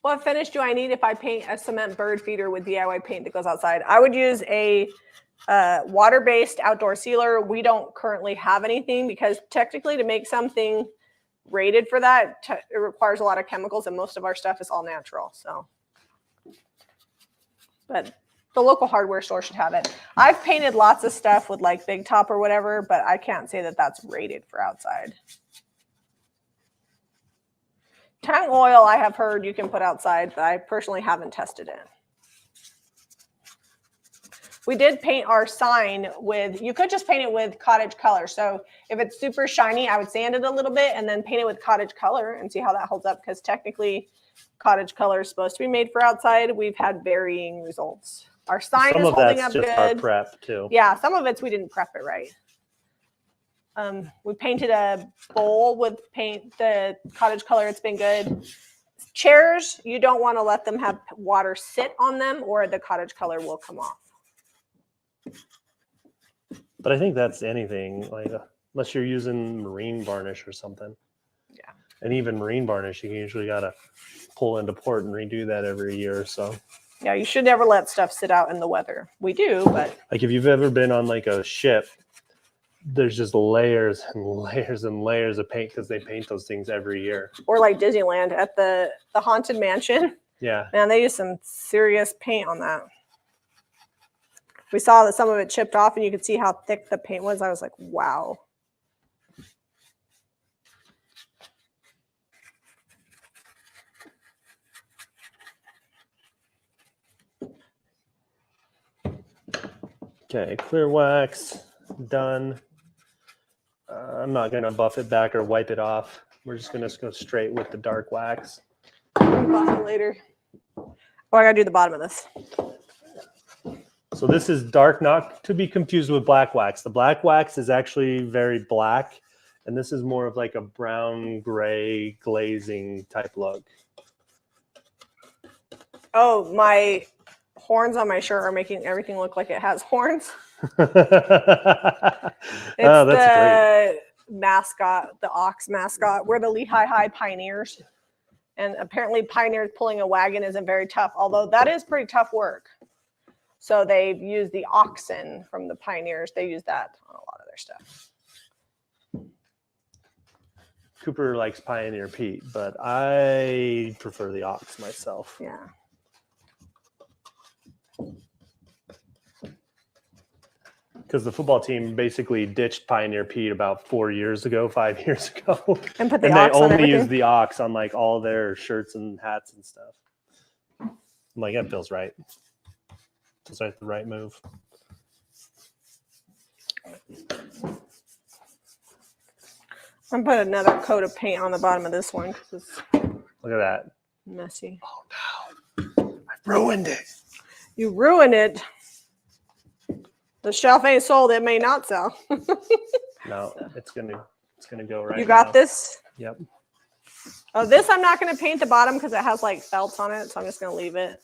S1: What finish do I need if I paint a cement bird feeder with DIY paint that goes outside? I would use a water-based outdoor sealer. We don't currently have anything because technically to make something rated for that, it requires a lot of chemicals and most of our stuff is all natural. So, but the local hardware store should have it. I've painted lots of stuff with like Big Top or whatever, but I can't say that that's rated for outside. Tang oil, I have heard you can put outside, but I personally haven't tested it. We did paint our sign with, you could just paint it with cottage color. So if it's super shiny, I would sand it a little bit and then paint it with cottage color and see how that holds up. Because technically cottage color is supposed to be made for outside. We've had varying results. Our sign is holding up good. Some of that's just our
S2: prep too.
S1: Yeah, some of it's we didn't prep it right. We painted a bowl with the cottage color. It's been good. Chairs, you don't want to let them have water sit on them or the cottage color will come off.
S2: But I think that's anything, like unless you're using marine varnish or something.
S1: Yeah.
S2: And even marine varnish, you usually got to pull into port and redo that every year or so.
S1: Yeah, you should never let stuff sit out in the weather. We do, but...
S2: Like if you've ever been on like a ship, there's just layers and layers and layers of paint because they paint those things every year.
S1: Or like Disneyland at the Haunted Mansion.
S2: Yeah.
S1: Man, they use some serious paint on that. We saw that some of it chipped off and you could see how thick the paint was. I was like, wow.
S2: Okay, clear wax, done. I'm not going to buff it back or wipe it off. We're just going to go straight with the dark wax.
S1: Buff it later. Oh, I got to do the bottom of this.
S2: So this is dark, not to be confused with black wax. The black wax is actually very black, and this is more of like a brown, gray, glazing type look.
S1: Oh, my horns on my shirt are making everything look like it has horns. It's
S2: that's
S1: the great mascot, the ox mascot. We're the Lehigh High Pioneers. And apparently pioneers pulling a wagon isn't very tough, although that is pretty tough work. So they've used the oxen from the pioneers. They use that on a lot of their stuff.
S2: Cooper likes Pioneer Pete, but I prefer the ox myself.
S1: Yeah.
S2: Because the football team basically ditched Pioneer Pete about 5 years ago.
S1: And put the
S2: and
S1: ox
S2: they
S1: on
S2: only use
S1: everything.
S2: the ox on like all their shirts and hats and stuff. I'm like, that feels right. Feels like the right move.
S1: I'm put another coat of paint on the bottom of this one because it's
S2: Look at that.
S1: messy.
S2: Oh no. I've ruined it.
S1: You ruined it. The shelf ain't sold. It may not sell.
S2: No, it's gonna go right.
S1: You got
S2: now.
S1: this?
S2: Yep.
S1: Oh, this I'm not going to paint the bottom because it has like felts on it, so I'm just going to leave it.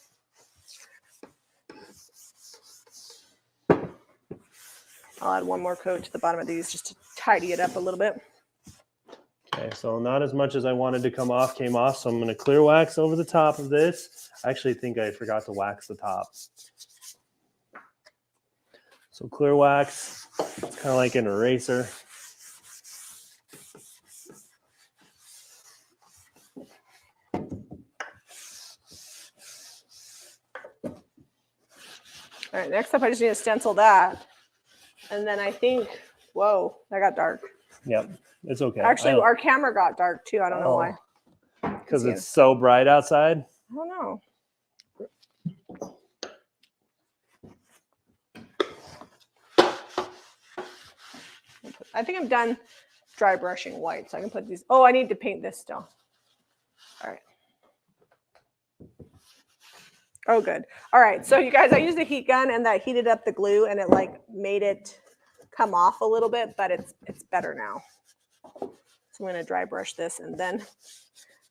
S1: I'll add one more coat to the bottom of these just to tidy it up a little bit.
S2: Okay, so not as much as I wanted to come off came off, so I'm going to clear wax over the top of this. I actually think I forgot to wax the top. So clear wax, it's kind of like an eraser.
S1: All right, next up, I just need to stencil that. And then I think, whoa, that got dark.
S2: Yep, it's okay.
S1: Actually, our camera got dark too. I don't know why.
S2: Because it's so bright outside?
S1: I don't know. I think I'm done dry brushing white, so I can put these. Oh, I need to paint this still. All right. Oh, good. All right. So you guys, I used a heat gun and that heated up the glue and it like made it come off a little bit, but it's better now. So I'm going to dry brush this, and then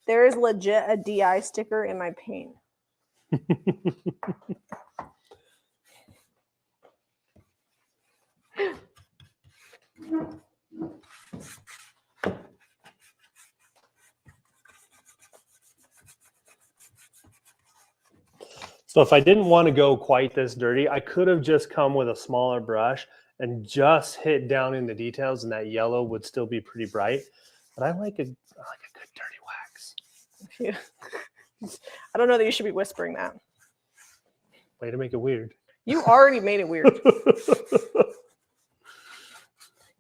S1: there is legit a DI sticker in my paint.
S2: So if I didn't want to go quite this dirty, I could have just come with a smaller brush and just hit down in the details, and that yellow would still be pretty bright. But I like a good dirty wax.
S1: Yeah. I don't know that you should be whispering that.
S2: Way to make it weird.
S1: You already made it weird.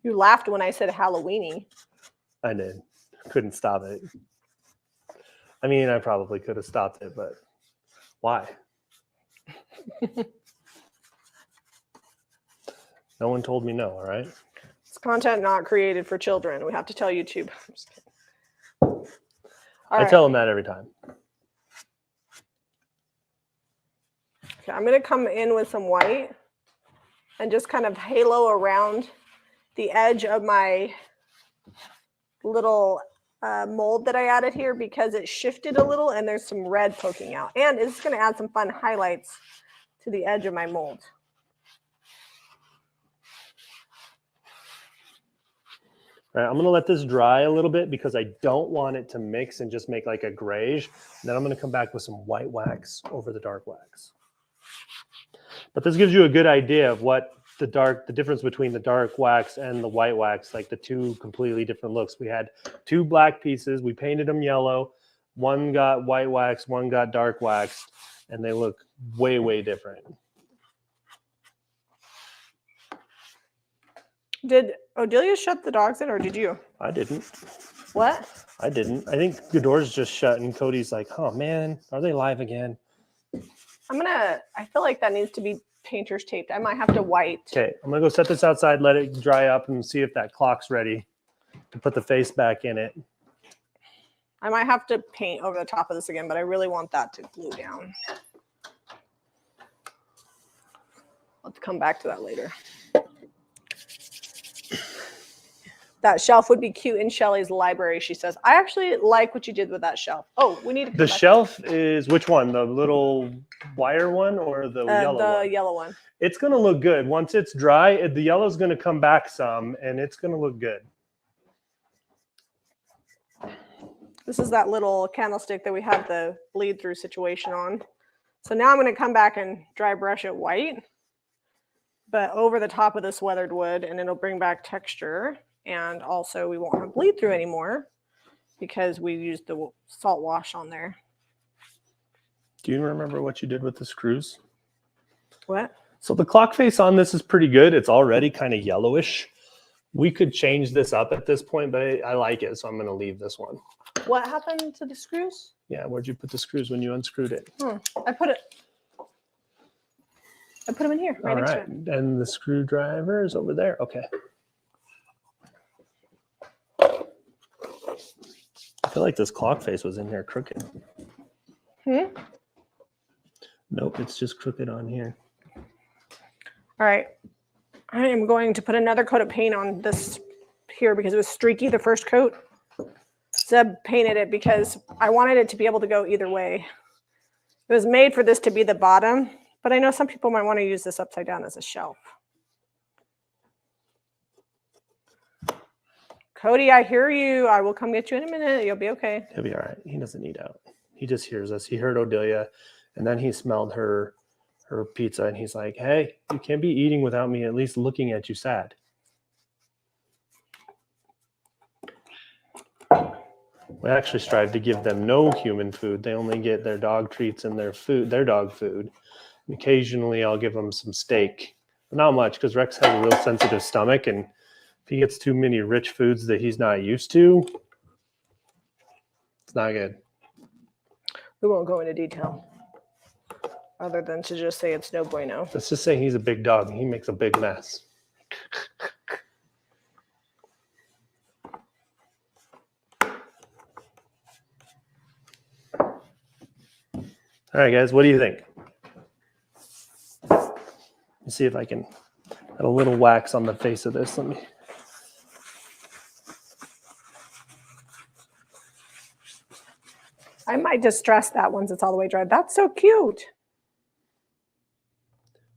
S1: You laughed when I said Halloweeny.
S2: I did. Couldn't stop it. I mean, I probably could have stopped it, but why? No one told me no, all right?
S1: It's content not created for children. We have to tell YouTube. I'm just kidding. All right.
S2: Tell them that every time.
S1: Okay, I'm going to come in with some white and just kind of halo around the edge of my little mold that I added here because it shifted a little and there's some red poking out. And it's going to add some fun highlights to the edge of my mold.
S2: All right, I'm going to let this dry a little bit because I don't want it to mix and just make like a grayish. Then I'm going to come back with some white wax over the dark wax. But this gives you a good idea of what the difference between the dark wax and the white wax, like the two completely different looks. We had two black pieces. We painted them yellow. One got white wax, one got dark wax, and they look way, way different.
S1: Did Odelia shut the dogs in, or did you?
S2: I didn't.
S1: What?
S2: I didn't. I think the door's just shut, and Cody's like, oh, man, are they live again?
S1: I feel like that needs to be painter's taped. I might have to white.
S2: Okay, I'm going to go set this outside, let it dry up, and see if that clock's ready to put the face back in it.
S1: I might have to paint over the top of this again, but I really want that to glue down. Let's come back to that later. That shelf would be cute in Shelly's library, she says. I actually like what you did with that shelf. Oh, we need to come
S2: The
S1: back.
S2: shelf is which one? The little wire one or the yellow one?
S1: The yellow one.
S2: It's going to look good. Once it's dry, the yellow's going to come back some, and it's going to look good.
S1: This is that little candlestick that we had the bleed through situation on. So now I'm going to come back and dry brush it white, but over the top of this weathered wood, and it'll bring back texture. And also we won't have bleed through anymore because we used the salt wash on there.
S2: Do you remember what you did with the screws?
S1: What?
S2: So the clock face on this is pretty good. It's already kind of yellowish. We could change this up at this point, but I like it, so I'm going to leave this one.
S1: What happened to the screws?
S2: Yeah, where'd you put the screws when you unscrewed it?
S1: I put them in here.
S2: All right, and the screwdriver is over there. Okay. I feel like this clock face was in here crooked. Nope, it's just crooked on here.
S1: All right. I am going to put another coat of paint on this here because it was streaky the first coat. Zeb painted it because I wanted it to be able to go either way. It was made for this to be the bottom, but I know some people might want to use this upside down as a shelf. Cody, I hear you. I will come get you in a minute. You'll be okay.
S2: He'll be all right. He doesn't need out. He just hears us. He heard Odelia, and then he smelled her pizza, and he's like, hey, you can't be eating without me at least looking at you sad. We actually strive to give them no human food. They only get their dog treats and their dog food. And occasionally I'll give them some steak. But not much, because Rex has a real sensitive stomach, and if he gets too many rich foods that he's not used to, it's not good.
S1: We won't go into detail other than to just say it's no bueno.
S2: Let's just say he's a big dog and he makes a big mess. All right, guys, what do you think? Let's see if I can add a little wax on the face of this. Let me.
S1: I might distress that once it's all the way dry. That's so cute.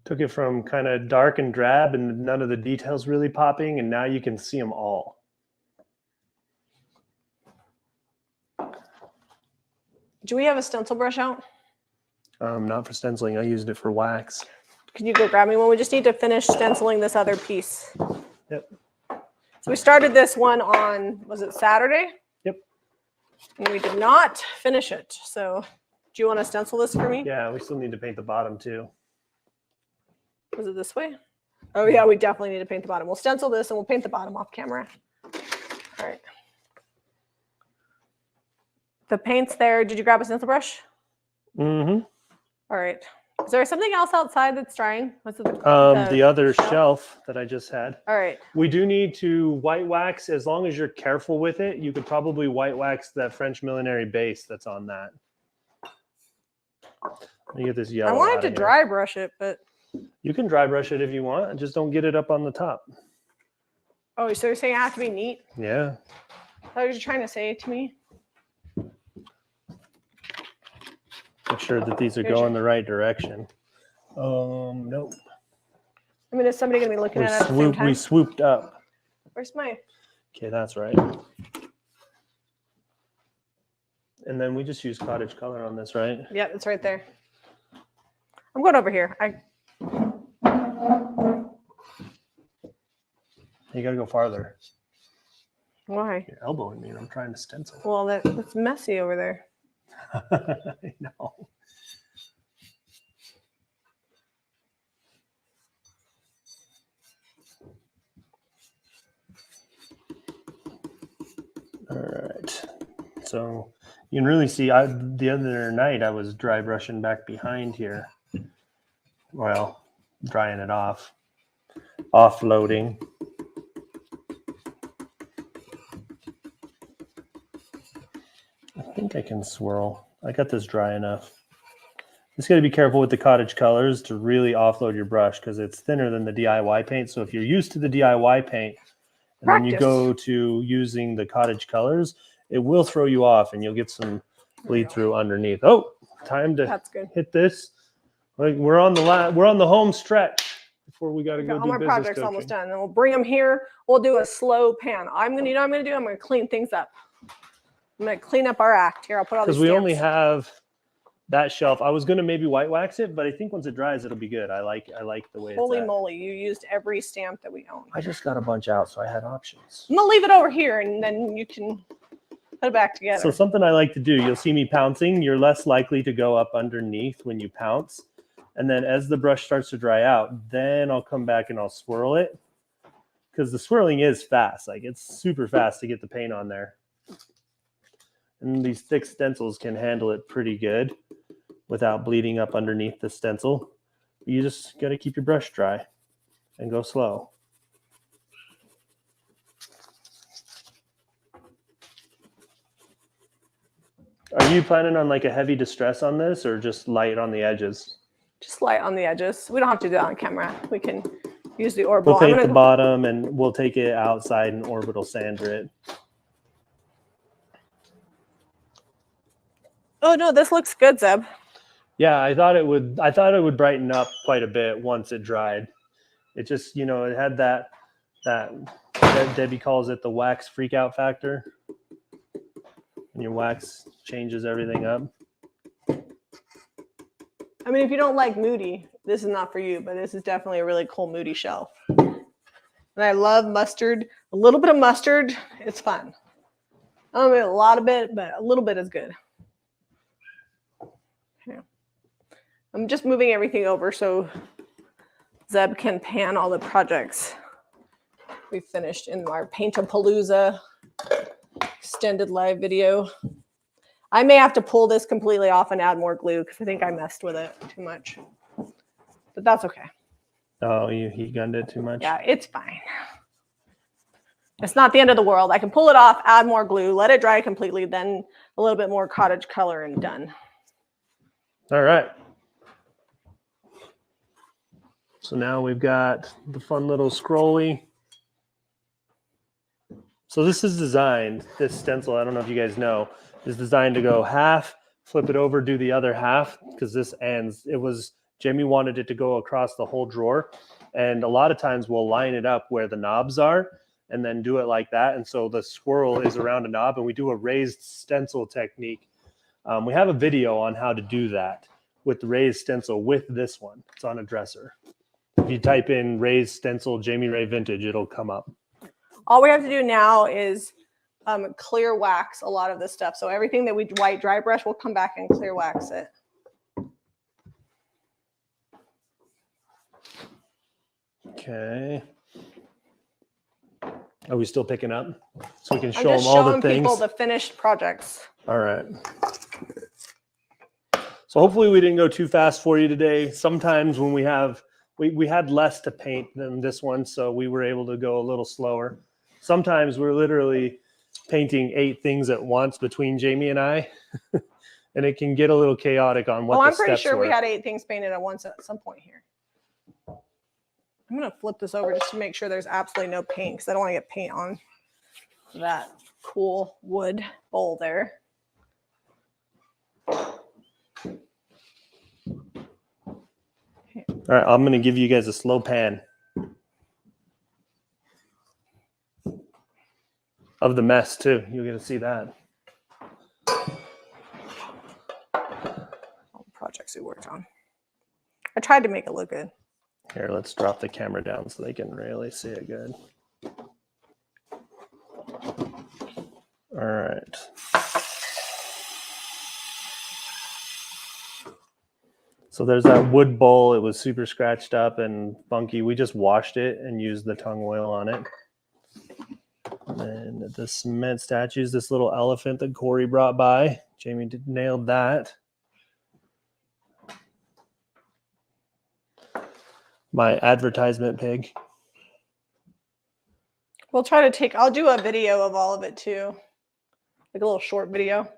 S2: Took it from kind of dark and drab and none of the details really popping, and now you can see them all.
S1: Do we have a stencil brush out?
S2: Not for stenciling. I used it for wax.
S1: Can you go grab me one? We just need to finish stenciling this other piece.
S2: Yep.
S1: So we started this one on, was it Saturday?
S2: Yep.
S1: And we did not finish it. So do you want to stencil this for me?
S2: Yeah, we still need to paint the bottom too.
S1: Was it this way? Oh yeah, we definitely need to paint the bottom. We'll stencil this and we'll paint the bottom off camera. All right. The paint's there. Did you grab a stencil brush?
S2: Mm-hmm.
S1: All right. Is there something else outside that's drying? What's it?
S2: The other shelf that I just had.
S1: All right.
S2: We do need to white wax. As long as you're careful with it, you could probably white wax that French millinery base that's on that. Let me get this yellow.
S1: I wanted to dry brush it, but
S2: you can dry brush it if you want. Just don't get it up on the top.
S1: oh, so you're saying I have to be neat?
S2: Yeah.
S1: What were you trying to say to me?
S2: Make sure that these are going the right direction. Nope.
S1: I mean, is somebody going to be looking at it at the same time?
S2: We swooped up.
S1: Where's my...
S2: Okay, that's right. And then we just use cottage color on this, right?
S1: Yeah, it's right there. I'm going over here.
S2: You got to go farther.
S1: Why?
S2: You're elbowing me and I'm trying to stencil.
S1: Well, that's messy over there.
S2: I know. All right. So you can really see the other night I was dry brushing back behind here. Well, drying it off. Offloading. I think I can swirl. I got this dry enough. Just got to be careful with the cottage colors to really offload your brush because it's thinner than the DIY paint. So if you're used to the DIY paint and then you go to using the cottage colors, it will throw you off and you'll get some bleed through underneath. Oh, time to hit this. We're on the home stretch before we got to go do
S1: all my
S2: business
S1: projects
S2: coaching.
S1: almost done. And we'll bring them here. We'll do a slow pan. I'm going to clean things up. I'm going to clean up our act here. I'll put all these
S2: because we only have that shelf. I was going to maybe white wax it, but I think once it dries, it'll be good. I like the way it's
S1: Holy moly, you used every stamp that we own.
S2: I just got a bunch out, so I had options.
S1: I'm going to leave it over here, and then you can put it back together.
S2: So something I like to do, you'll see me pouncing. You're less likely to go up underneath when you pounce. And then as the brush starts to dry out, then I'll come back and I'll swirl it. Because the swirling is fast. Like, it's super fast to get the paint on there. And these thick stencils can handle it pretty good without bleeding up underneath the stencil. You just got to keep your brush dry and go slow. Are you planning on like a heavy distress on this or just light on the edges?
S1: Just light on the edges. We don't have to do that on camera. We can use the orbital.
S2: We'll paint the bottom and we'll take it outside and orbital sander it.
S1: Oh no, this looks good, Zeb.
S2: Yeah, I thought it would brighten up quite a bit once it dried. It just, you know, it had that Debbie calls it the wax freak out factor. And your wax changes everything up.
S1: I mean, if you don't like moody, this is not for you, but this is definitely a really cool moody shelf. And I love mustard. A little bit of mustard, it's fun. I don't mean a lot of it, but a little bit is good. Okay. I'm just moving everything over so Zeb can pan all the projects we finished in our Paintapalooza extended live video. I may have to pull this completely off and add more glue because I think I messed with it too much. But that's okay.
S2: Oh, you heat gunned it too much?
S1: Yeah, it's fine. It's not the end of the world. I can pull it off, add more glue, let it dry completely, then a little bit more cottage color and done.
S2: All right. So now we've got the fun little scrolly. So this is designed, this stencil, I don't know if you guys know, is designed to go half, flip it over, do the other half, because this ends. Jamie wanted it to go across the whole drawer. And a lot of times we'll line it up where the knobs are and then do it like that. And so the squirrel is around a knob and we do a raised stencil technique. We have a video on how to do that with the raised stencil with this one. It's on a dresser. If you type in raised stencil Jamie Ray Vintage, it'll come up.
S1: All we have to do now is clear wax a lot of this stuff. So everything that we white dry brush, we'll come back and clear wax it.
S2: Okay. Are we still picking up? So we can show
S1: I'm
S2: them
S1: just
S2: all the
S1: showing
S2: things.
S1: people the finished projects.
S2: All right. So hopefully we didn't go too fast for you today. Sometimes when we had less to paint than this one, so we were able to go a little slower. Sometimes we're literally painting 8 things at once between Jamie and I, and it can get a little chaotic on what the steps were.
S1: I'm pretty sure we had 8 things painted at once at some point here. I'm going to flip this over just to make sure there's absolutely no paint because I don't want to get paint on that cool wood bowl there.
S2: All right, I'm going to give you guys a slow pan of the mess too. You're going to see that.
S1: All the projects we worked on. I tried to make it look good.
S2: Here, let's drop the camera down so they can really see it good. All right. So there's that wood bowl. It was super scratched up and funky. We just washed it and used the tung oil on it. And the cement statues, this little elephant that Corey brought by. Jamie nailed that. My advertisement pig.
S1: We'll try to take, I'll do a video of all of it too. Like a little short video.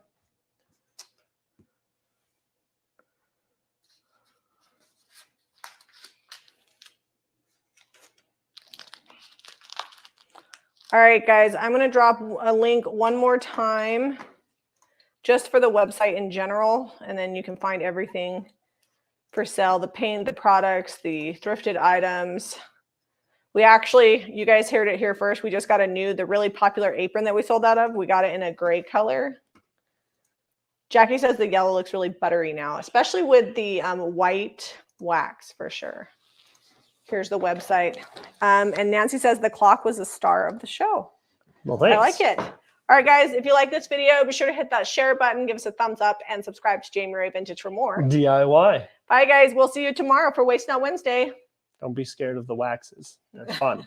S1: All right, guys, I'm going to drop a link one more time just for the website in general, and then you can find everything for sale, the paint, the products, the thrifted items. We actually, you guys heard it here first, we just got the really popular apron that we sold out of. We got it in a gray color. Jackie says the yellow looks really buttery now, especially with the white wax for sure. Here's the website. And Nancy says the clock was the star of the show.
S2: Well, thanks.
S1: I like it. All right, guys, if you like this video, be sure to hit that share button, give us a thumbs up, and subscribe to Jamie Ray Vintage for more.
S2: DIY.
S1: Bye, guys. We'll see you tomorrow for Waste Not Wednesday.
S2: Don't be scared of the waxes. They're fun.